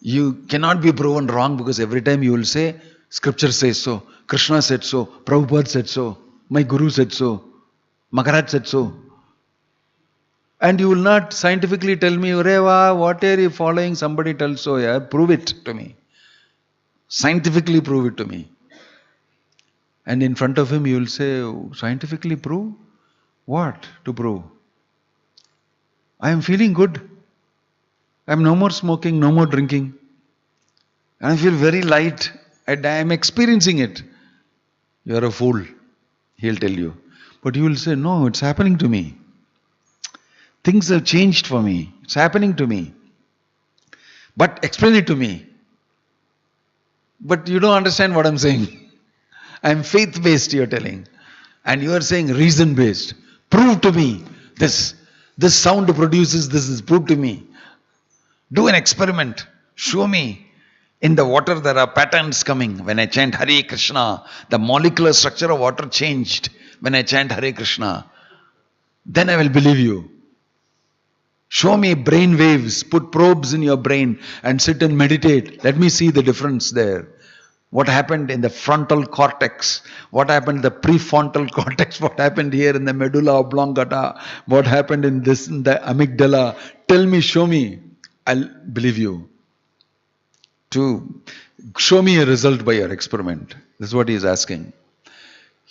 You cannot be proven wrong because every time you will say, Scripture says so, Krishna said so, Prabhupada said so, my Guru said so, Maharaj said so. And you will not scientifically tell me, Ureva, what are you following? Somebody tells so, yeah, prove it to me. Scientifically prove it to me. And in front of him you will say, scientifically prove? What to prove? I am feeling good. I'm no more smoking, no more drinking. And I feel very light. And I am experiencing it. You are a fool, he'll tell you. But you will say, no, it's happening to me. Things have changed for me. It's happening to me. But explain it to me. But you don't understand what I'm saying. I'm faith-based, you're telling. And you are saying reason-based. Prove to me this. This sound produces this. Prove to me. Do an experiment. Show me. In the water there are patterns coming. When I chant Hare Krishna, the molecular structure of water changed. When I chant Hare Krishna, then I will believe you. Show me brain waves. Put probes in your brain and sit and meditate. Let me see the difference there. What happened in the frontal cortex? What happened in the prefrontal cortex? What happened here in the medulla oblongata? What happened in this, in the amygdala? Tell me, show me. I'll believe you. To show me a result by your experiment. This is what he is asking.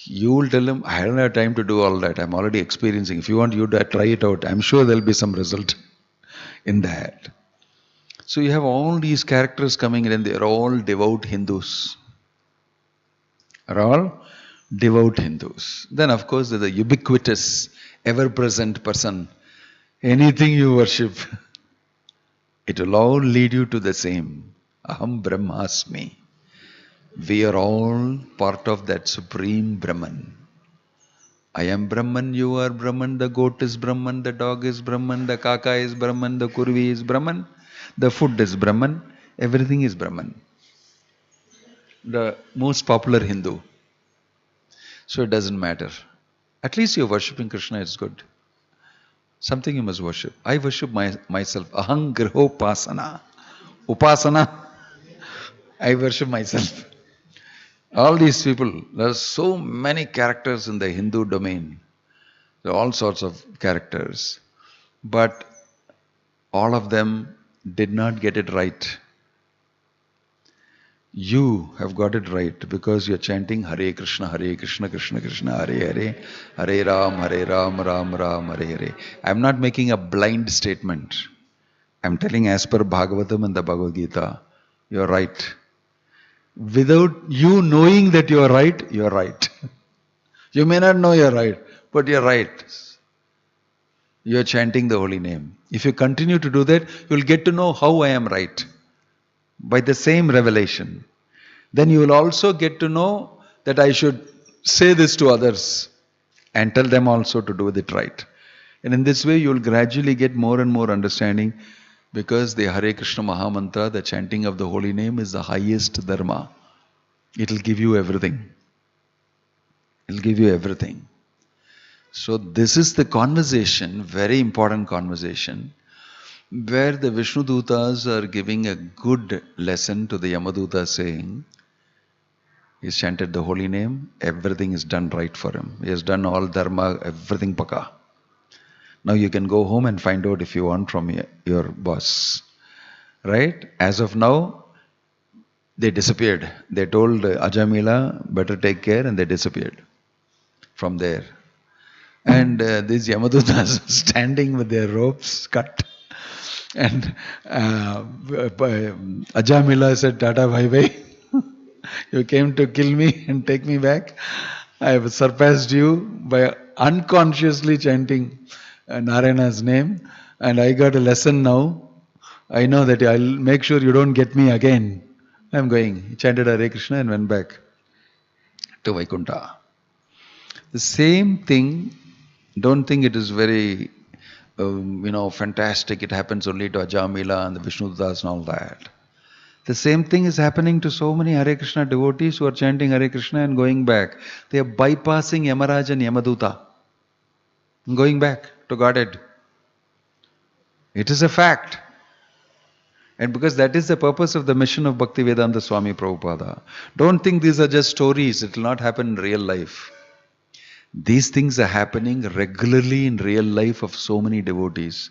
You will tell him, I don't have time to do all that. I'm already experiencing. If you want, you to try it out. I'm sure there will be some result in that. So you have all these characters coming in and they're all devout Hindus. Are all devout Hindus. Then of course there's a ubiquitous, ever-present person. Anything you worship, it will all lead you to the same. Aham Brahmasmi. We are all part of that supreme Brahman. I am Brahman, you are Brahman, the goat is Brahman, the dog is Brahman, the kaka is Brahman, the kurvi is Brahman, the food is Brahman, everything is Brahman. The most popular Hindu. So it doesn't matter. At least you're worshipping Krishna, it's good. Something you must worship. I worship myself. Aham grihopasana. Upasana. I worship myself. All these people, there are so many characters in the Hindu domain. There are all sorts of characters. But all of them did not get it right. You have got it right because you're chanting Hare Krishna, Krishna Krishna, Hare Hare, Hare Ram, Ram Ram, Hare Hare. I'm not making a blind statement. I'm telling as per Bhagavatam and the Bhagavad Gita, you're right. Without you knowing that you're right, you're right. You may not know you're right, but you're right. You're chanting the holy name. If you continue to do that, you'll get to know how I am right. By the same revelation. Then you will also get to know that I should say this to others and tell them also to do it right. And in this way you will gradually get more and more understanding, because the Hare Krishna Mahamantra, the chanting of the holy name, is the highest dharma. It will give you everything. It will give you everything. So this is the conversation, very important conversation, where the Vishnu Dutas are giving a good lesson to the Yamaduta, saying, he's chanted the holy name, everything is done right for him. He has done all dharma, everything paka. Now you can go home and find out if you want from your boss. Right? As of now, they disappeared. They told Ajamila, better take care, and they disappeared from there. And these Yamadutas standing with their ropes cut. And Ajamila said, Tata bye bye. You came to kill me and take me back. I have surpassed you by unconsciously chanting Narayana's name. And I got a lesson now. I know that I'll make sure you don't get me again. I'm going. He chanted Hare Krishna and went back to Vaikuntha. The same thing, don't think it is very fantastic. It happens only to Ajamila and the Vishnu Dutas and all that. The same thing is happening to so many Hare Krishna devotees who are chanting Hare Krishna and going back. They are bypassing Yamaraj and Yamaduta and going back to Godhead. It is a fact. And because that is the purpose of the mission of Bhaktivedanta Swami Prabhupada. Don't think these are just stories. It will not happen in real life. These things are happening regularly in real life of so many devotees.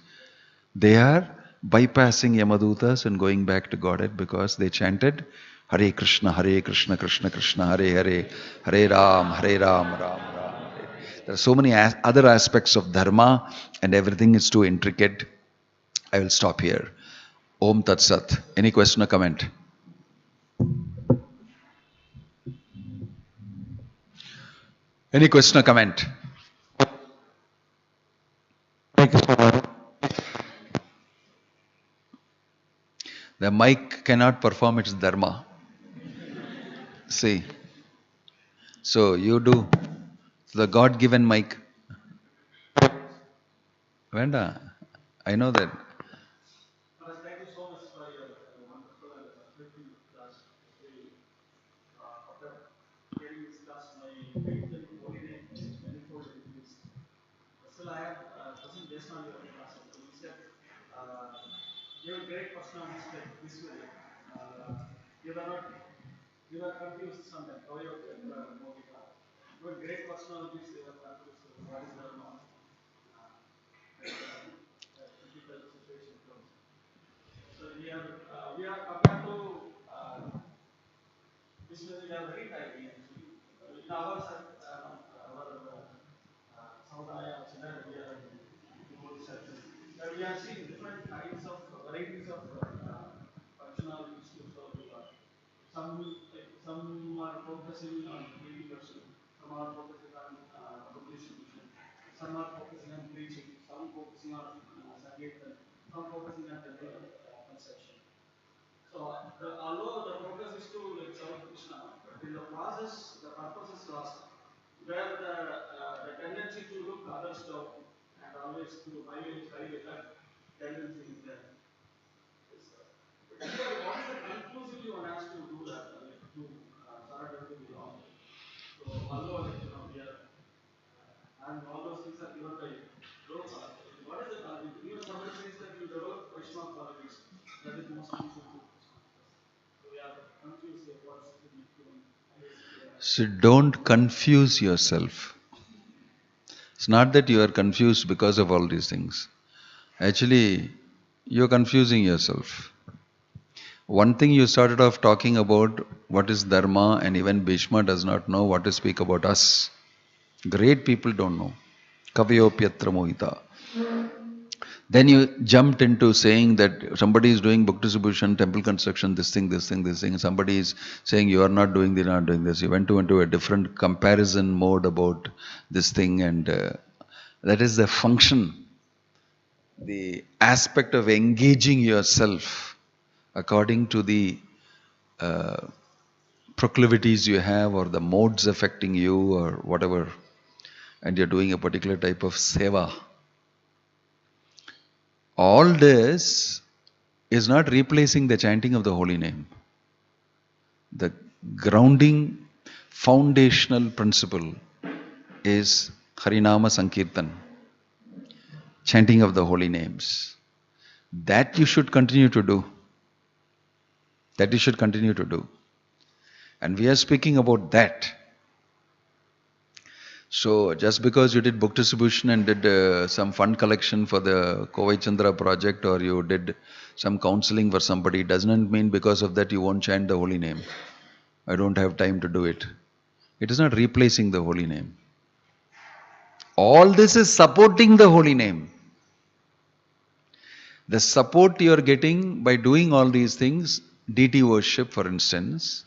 They are bypassing Yamadutas and going back to Godhead because they chanted Hare Krishna, Krishna Krishna, Hare Hare, Hare Ram, Ram Ram. There are so many other aspects of dharma and everything is too intricate. I will stop here. Om Tat Sat. Any question or comment? Any question or comment? The mic cannot perform its dharma. See. So you do the God-given mic. Venda. I know that. Thank you so much for your wonderful and uplifting class. After hearing this class, my faith in holy name is manifold increased. Still, I have a question based on your classes. So you said, give great personalities like this way. You were not, you were confused sometimes. How you But great personalities, they were confused. What is dharma? Critical situation comes. So we are compared to this way we are very tiny actually. In our samudaya children we are devotee circle. We are seeing different kinds of varieties of functionalities to serve the Lord. Some are focusing on deity worship. Some are focusing on book distribution. Some are focusing on preaching. Some focusing on Sankirtan. Some focusing on temple construction. So, although the focus is to like serve Krishna, but in the process, the purpose is lost. Where the tendency to look others down and always to highlight that tendency is there. But what is the conclusively one has to do that, like to surrender to the Lord? So, although like we are and all those things are given by Prabhupada, what is the conclusion? Even somebody says that you develop Vaishnava qualities, that is mostly you should do. So we are confused here. What's the given? So don't confuse yourself. It's not that you are confused because of all these things. Actually, you're confusing yourself. One thing you started off talking about what is dharma, and even Bhishma does not know what to speak about us. Great people don't know. Kavayopyatra mohita. Then you jumped into saying that somebody is doing book distribution, temple construction, this thing, this thing, this thing. Somebody is saying you are not doing this, not doing this. You went into a different comparison mode about this thing, and that is the function, the aspect of engaging yourself according to the uh, proclivities you have or the modes affecting you or whatever, and you're doing a particular type of seva. All this is not replacing the chanting of the holy name. The grounding foundational principle is Harinama Sankirtan, chanting of the holy names. That you should continue to do. That you should continue to do. And we are speaking about that. So just because you did book distribution and did some fund collection for the Kovai Chandra project, or you did some counseling for somebody, doesn't mean because of that you won't chant the holy name. I don't have time to do it. It is not replacing the holy name. All this is supporting the holy name. The support you are getting by doing all these things, deity worship for instance,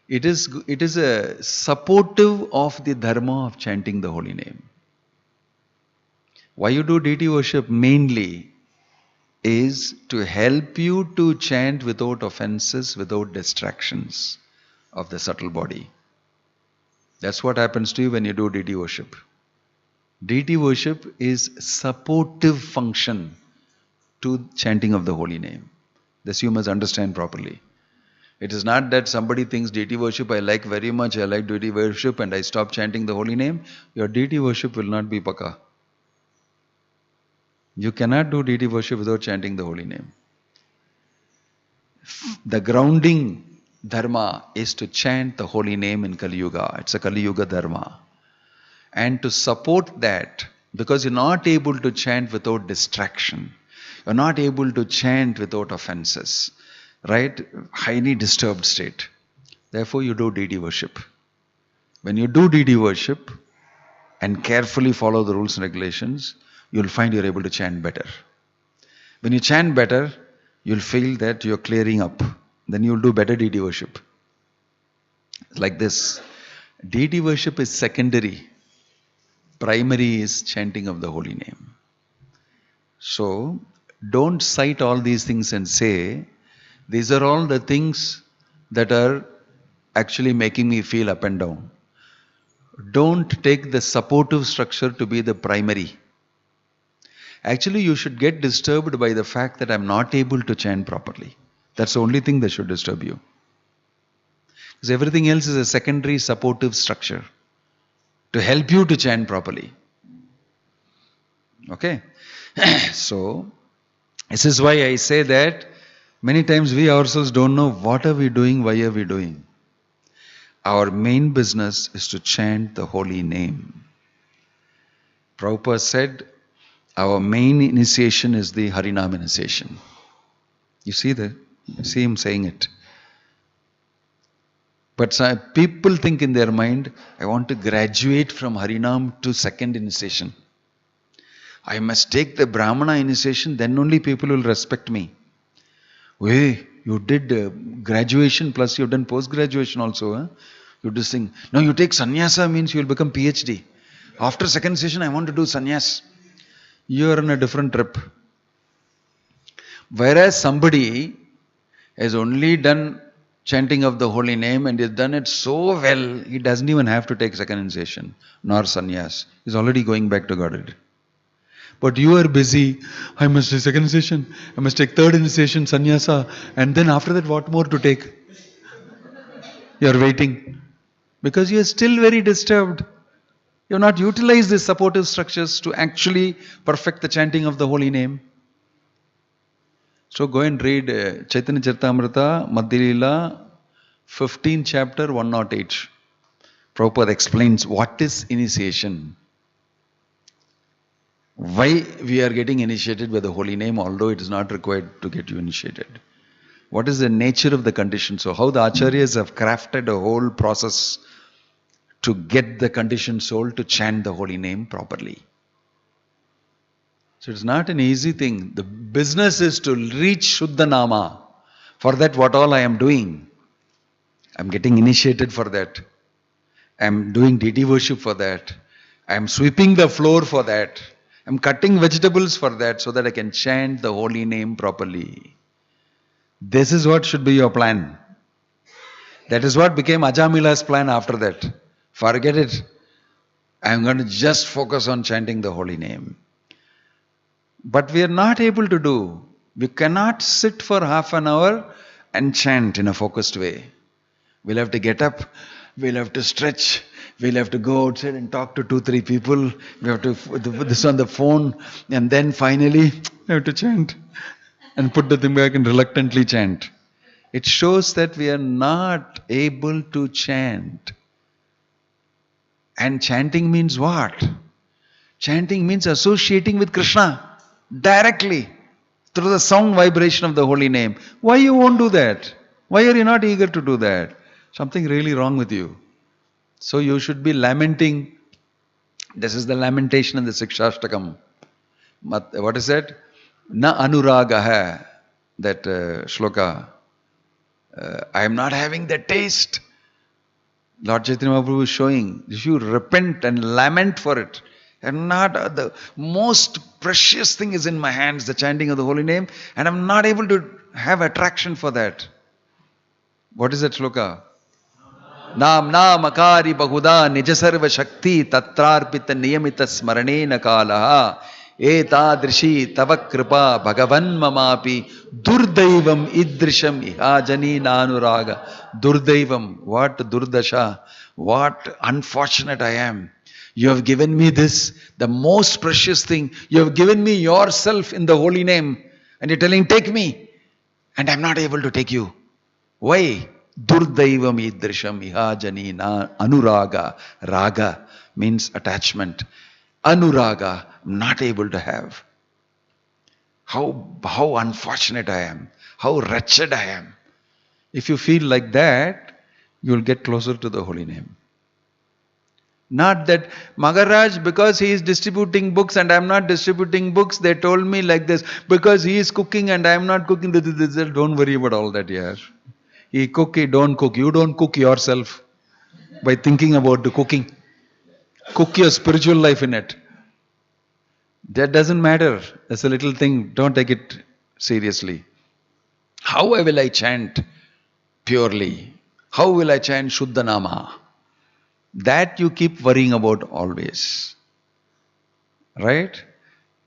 it is a supportive of the dharma of chanting the holy name. Why you do deity worship mainly is to help you to chant without offenses, without distractions of the subtle body. That's what happens to you when you do deity worship. Deity worship is supportive function to chanting of the holy name. This you must understand properly. It is not that somebody thinks deity worship I like very much, I like deity worship and I stop chanting the holy name. Your deity worship will not be paka. You cannot do deity worship without chanting the holy name. The grounding dharma is to chant the holy name in Kali Yuga. It's a Kali Yuga dharma. And to support that, because you're not able to chant without distraction, you're not able to chant without offenses, right? Highly disturbed state. Therefore, you do deity worship. When you do deity worship and carefully follow the rules and regulations, you'll find you're able to chant better. When you chant better, you'll feel that you're clearing up. Then you'll do better deity worship. Like this. Deity worship is secondary. Primary is chanting of the holy name. So, don't cite all these things and say, these are all the things that are actually making me feel up and down. Don't take the supportive structure to be the primary. Actually, you should get disturbed by the fact that I'm not able to chant properly. That's the only thing that should disturb you. Because everything else is a secondary supportive structure to help you to chant properly. Okay? So, this is why I say that many times we ourselves don't know what are we doing, why are we doing. Our main business is to chant the holy name. Prabhupada said, our main initiation is the Harinam initiation. You see him saying it. But people think in their mind, I want to graduate from Harinam to second initiation. I must take the Brahmana initiation, then only people will respect me. Hey, you did graduation plus you've done post-graduation also. Huh? You do sing. No, you take sannyasa means you will become PhD. After second session, I want to do sannyas. You are on a different trip. Whereas somebody has only done chanting of the holy name and has done it so well, he doesn't even have to take second initiation nor sannyas. He's already going back to Godhead. But you are busy. I must take second initiation. I must take third initiation, sannyasa. And then after that, what more to take? You are waiting. Because you are still very disturbed. You have not utilized these supportive structures to actually perfect the chanting of the holy name. So go and read Chaitanya Charitamrita, Mandir, 15th chapter, 108. Prabhupada explains what is initiation. Why we are getting initiated by the holy name, although it is not required to get you initiated. What is the nature of the condition? So how the acharyas have crafted a whole process to get the conditioned soul to chant the holy name properly. So it's not an easy thing. The business is to reach Shuddha Nama. For that, what all I am doing? I'm getting initiated for that. I'm doing deity worship for that. I'm sweeping the floor for that. I'm cutting vegetables for that so that I can chant the holy name properly. This is what should be your plan. That is what became Ajamila's plan after that. Forget it. I'm going to just focus on chanting the holy name. But we are not able to do. We cannot sit for half an hour and chant in a focused way. We'll have to get up. We'll have to stretch. We'll have to go outside and talk to 2-3 people. We have to put this on the phone. And then finally, we have to chant. And put the thing back and reluctantly chant. It shows that we are not able to chant. And chanting means what? Chanting means associating with Krishna directly through the sound vibration of the holy name. Why you won't do that? Why are you not eager to do that? Something really wrong with you. So you should be lamenting. This is the lamentation in the Sikshashtakam. What is that? Na anuraga hai. That shloka. I am not having the taste. Lord Chaitanya Mahaprabhu is showing. If you repent and lament for it. And not the most precious thing is in my hands, the chanting of the holy name. And I'm not able to have attraction for that. What is that shloka? Nam makari bahuda nijasarva shakti tatrarpita niyamita smaranena kalaha etadrishi tava kripa bhagavan mamapi durdaivam idrisham ihajani nanuraga. Durdaivam, what durdasha, what unfortunate I am. You have given me this, the most precious thing. You have given me yourself in the holy name. And you're telling, take me. And I'm not able to take you. Why? Durdaivam idrisham ihajani na anuraga. Raga means attachment. Anuraga, I'm not able to have. How unfortunate I am. How wretched I am. If you feel like that, you'll get closer to the holy name. Not that Maharaj, because he is distributing books and I am not distributing books, they told me like this. Because he is cooking and I am not cooking. Don't worry about all that, yeah. He cook, he don't cook. You don't cook yourself by thinking about the cooking. Cook your spiritual life in it. That doesn't matter. That's a little thing. Don't take it seriously. How will I chant purely? How will I chant Shuddha Nama? That you keep worrying about always. Right?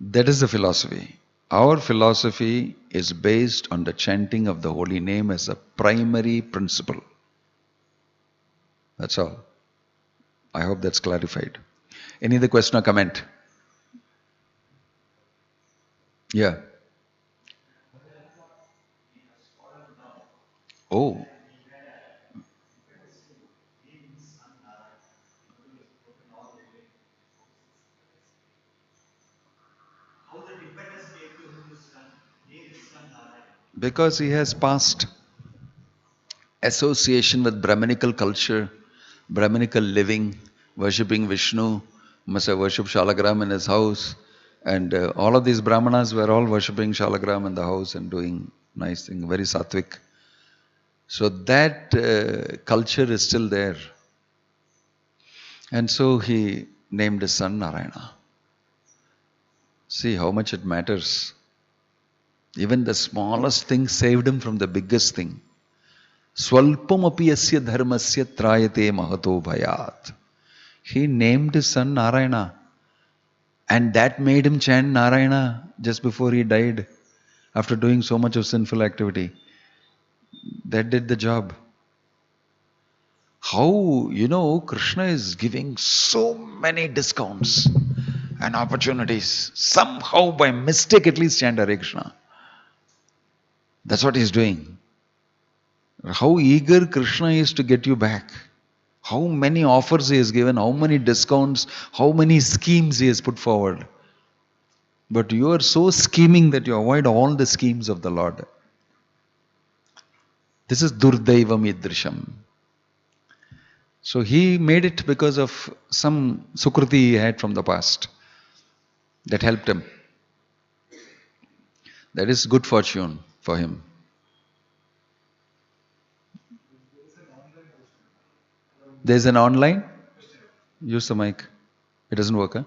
That is the philosophy. Our philosophy is based on the chanting of the holy name as a primary principle. That's all. I hope that's clarified. Any other question or comment? Yeah. Oh. Because he has past association with Brahminical culture, Brahminical living, worshipping Vishnu, must have worshipped Shalagram in his house, and all of these Brahmanas were all worshipping Shalagram in the house and doing nice things, very sattvic. So that culture is still there. And so he named his son Narayana. See how much it matters. Even the smallest thing saved him from the biggest thing. Swalpam api asya dharmasya trayate mahato bhayat. He named his son Narayana. And that made him chant Narayana just before he died. After doing so much of sinful activity. That did the job. How, Krishna is giving so many discounts and opportunities. Somehow by mistake at least chant Hare Krishna. That's what he's doing. How eager Krishna is to get you back. How many offers he has given, how many discounts, how many schemes he has put forward. But you are so scheming that you avoid all the schemes of the Lord. This is Durdaivam Idrisham. So he made it because of some Sukruti he had from the past that helped him. That is good fortune for him. There's an online? Use the mic. It doesn't work, huh?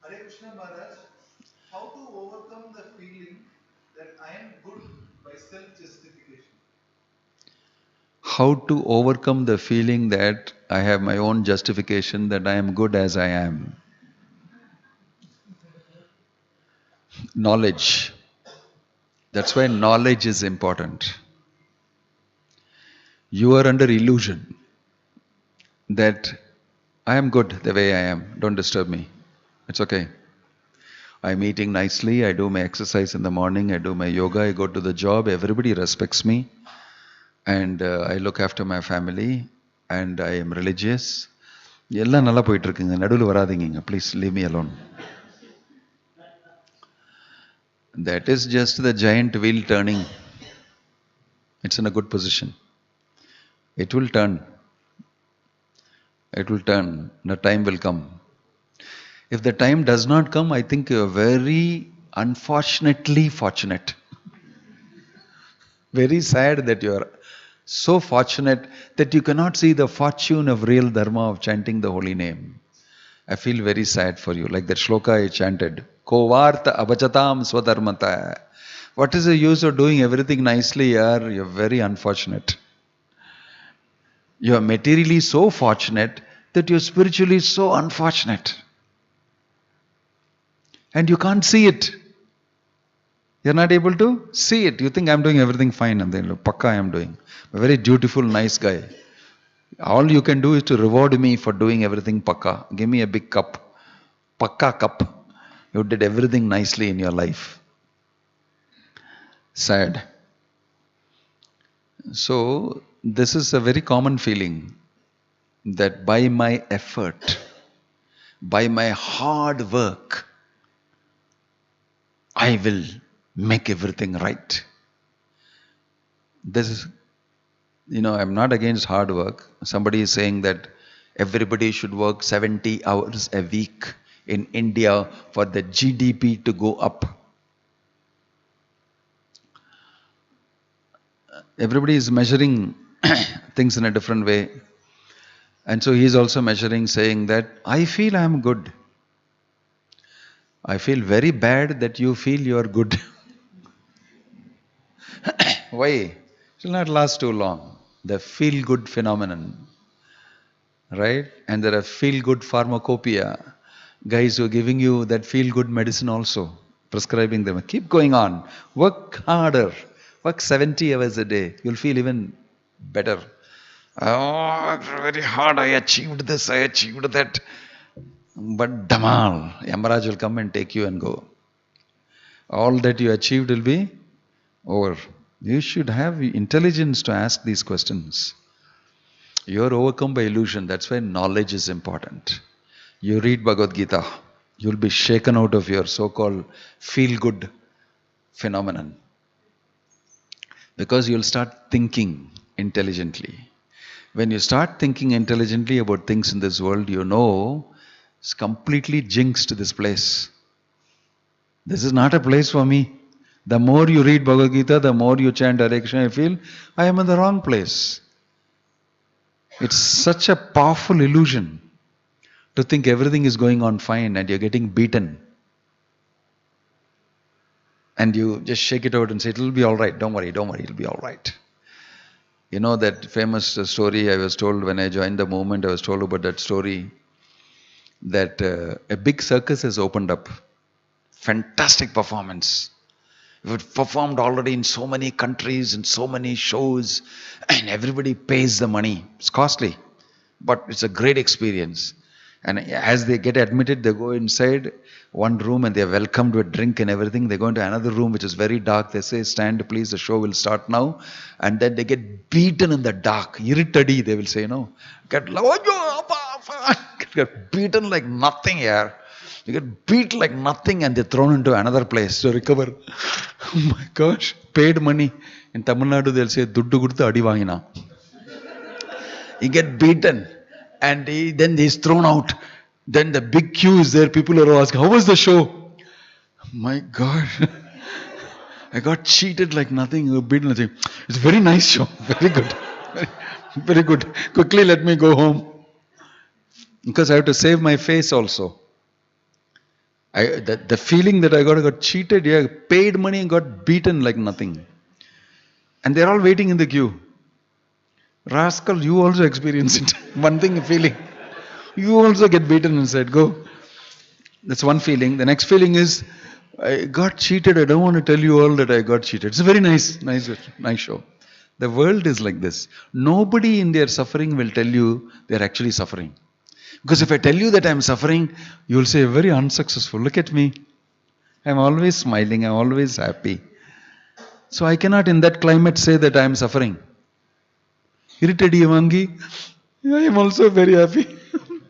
Hare Krishna Maharaj, how to overcome the feeling that I am good by self-justification? How to overcome the feeling that I have my own justification, that I am good as I am. Knowledge. That's why knowledge is important. You are under illusion that I am good the way I am. Don't disturb me. It's okay. I'm eating nicely. I do my exercise in the morning. I do my yoga. I go to the job. Everybody respects me. And I look after my family. And I am religious. எல்லாம் நல்லா போயிட்டு இருக்குங்க. நடுவில் வராதீங்க. Please leave me alone. That is just the giant wheel turning. It's in a good position. It will turn. It will turn. The time will come. If the time does not come, I think you are very unfortunately fortunate. Very sad that you are so fortunate that you cannot see the fortune of real dharma of chanting the holy name. I feel very sad for you. Like that shloka I chanted. Kovartha abhachatam swadharmata. What is the use of doing everything nicely, yaar? You're very unfortunate. You are materially so fortunate that you're spiritually so unfortunate. And you can't see it. You're not able to see it. You think I'm doing everything fine, and then pakka I am doing. A very dutiful, nice guy. All you can do is to reward me for doing everything pakka. Give me a big cup. Pakka cup. You did everything nicely in your life. Sad. So, this is a very common feeling that by my effort, by my hard work, I will make everything right. This I'm not against hard work. Somebody is saying that everybody should work 70 hours a week in India for the GDP to go up. Everybody is measuring things in a different way. And so he is also measuring, saying that I feel I am good. I feel very bad that you feel you are good. Why? It will not last too long. The feel good phenomenon, right? And there are feel good pharmacopoeia. Guys who are giving you that feel good medicine also, prescribing them. Keep going on. Work harder. Work 70 hours a day. You'll feel even better. Oh, very hard. I achieved this. I achieved that. But Dhamal, Maharaj will come and take you and go. All that you achieved will be over. You should have intelligence to ask these questions. You are overcome by illusion. That's why knowledge is important. You read Bhagavad Gita, you'll be shaken out of your so-called feel-good phenomenon. Because you'll start thinking intelligently. When you start thinking intelligently about things in this world, it's completely jinxed, this place. This is not a place for me. The more you read Bhagavad Gita, the more you chant Hare Krishna, I feel I am in the wrong place. It's such a powerful illusion to think everything is going on fine and you're getting beaten. And you just shake it out and say, it'll be all right. Don't worry, it'll be all right. You know that famous story I was told when I joined the movement, I was told about that story that a big circus has opened up. Fantastic performance. We've performed already in so many countries and so many shows, and everybody pays the money. It's costly, but it's a great experience. And as they get admitted, they go inside one room and they are welcomed with drink and everything. They go into another room which is very dark. They say, stand please, the show will start now. And then they get beaten in the dark. Iritadi, they will say, Get beaten like nothing here. You get beat like nothing and they're thrown into another place to recover. Oh my gosh, paid money. In Tamil Nadu they'll say, Duddu kuduthu adi vaangina. He get beaten and then he's thrown out. Then the big queue is there. People are asking, how was the show? My God. I got cheated like nothing. Beaten nothing. It's a very nice show. Very good. Very good. Quickly let me go home. Because I have to save my face also. The feeling that I got cheated, paid money and got beaten like nothing. And they're all waiting in the queue. Rascal, you also experience it. One thing, feeling. You also get beaten inside. Go. That's one feeling. The next feeling is, I got cheated. I don't want to tell you all that I got cheated. It's a very nice show. The world is like this. Nobody in their suffering will tell you they're actually suffering. Because if I tell you that I'm suffering, you will say, very unsuccessful. Look at me. I'm always smiling. I'm always happy. So I cannot in that climate say that I'm suffering. Irritated Yamangi, I am also very happy.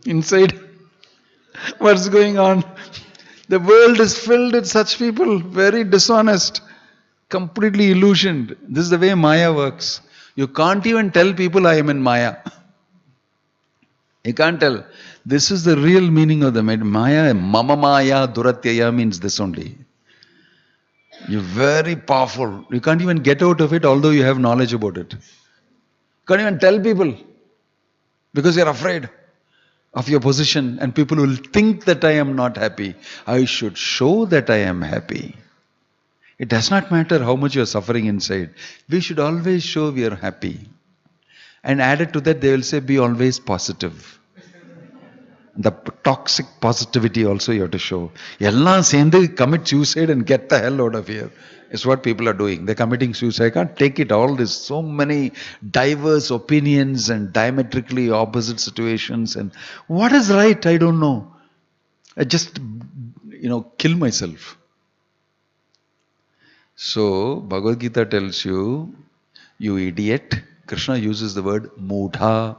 Inside. What's going on? The world is filled with such people. Very dishonest. Completely illusioned. This is the way Maya works. You can't even tell people I am in Maya. You can't tell. This is the real meaning of the Maya. Mama Maya Duratyaya means this only. You're very powerful. You can't even get out of it, although you have knowledge about it. You can't even tell people because you're afraid of your position, and people will think that I am not happy. I should show that I am happy. It does not matter how much you are suffering inside. We should always show we are happy. And added to that, they will say, be always positive. The toxic positivity also you have to show. Yalla sende commit suicide and get the hell out of here. Is what people are doing. They're committing suicide. I can't take it all. There's so many diverse opinions and diametrically opposite situations. And what is right? I don't know. I just, kill myself. So, Bhagavad Gita tells you, you idiot. Krishna uses the word mudha.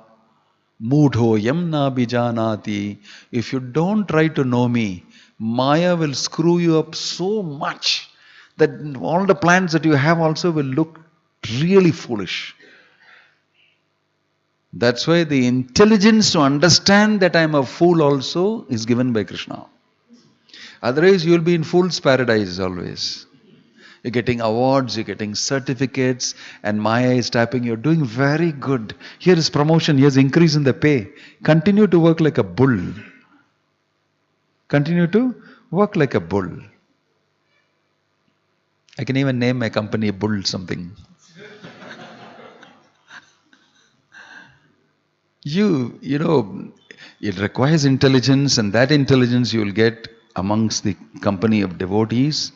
Mudhoyam na bijanati. If you don't try to know me, Maya will screw you up so much that all the plans that you have also will look really foolish. That's why the intelligence to understand that I am a fool also is given by Krishna. Otherwise, you will be in fool's paradise always. You're getting awards, you're getting certificates, and Maya is tapping, you're doing very good. Here is promotion, here's increase in the pay. Continue to work like a bull. Continue to work like a bull. I can even name my company Bull something. You know, it requires intelligence, and that intelligence you will get amongst the company of devotees.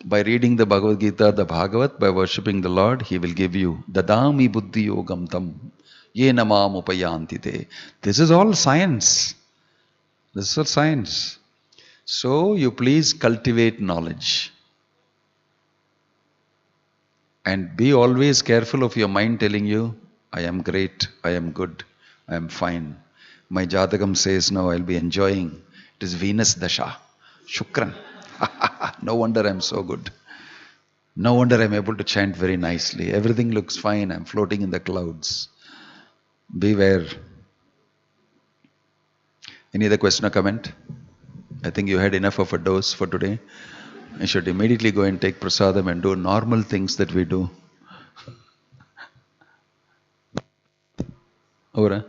By reading the Bhagavad Gita, the Bhagavat, by worshipping the Lord, He will give you Dadami Buddhi Yogam Tam Ye Namam Upayanti Te. This is all science. This is all science. So you please cultivate knowledge. And be always careful of your mind telling you, I am great, I am good, I am fine. My Jatakam says now I'll be enjoying. It is Venus Dasha. Shukran. No wonder I'm so good. No wonder I'm able to chant very nicely. Everything looks fine. I'm floating in the clouds. Beware. Any other question or comment? I think you had enough of a dose for today. I should immediately go and take prasadam and do normal things that we do. Over.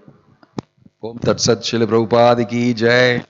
Om Tat Sat Srila Prabhupada ki Jai.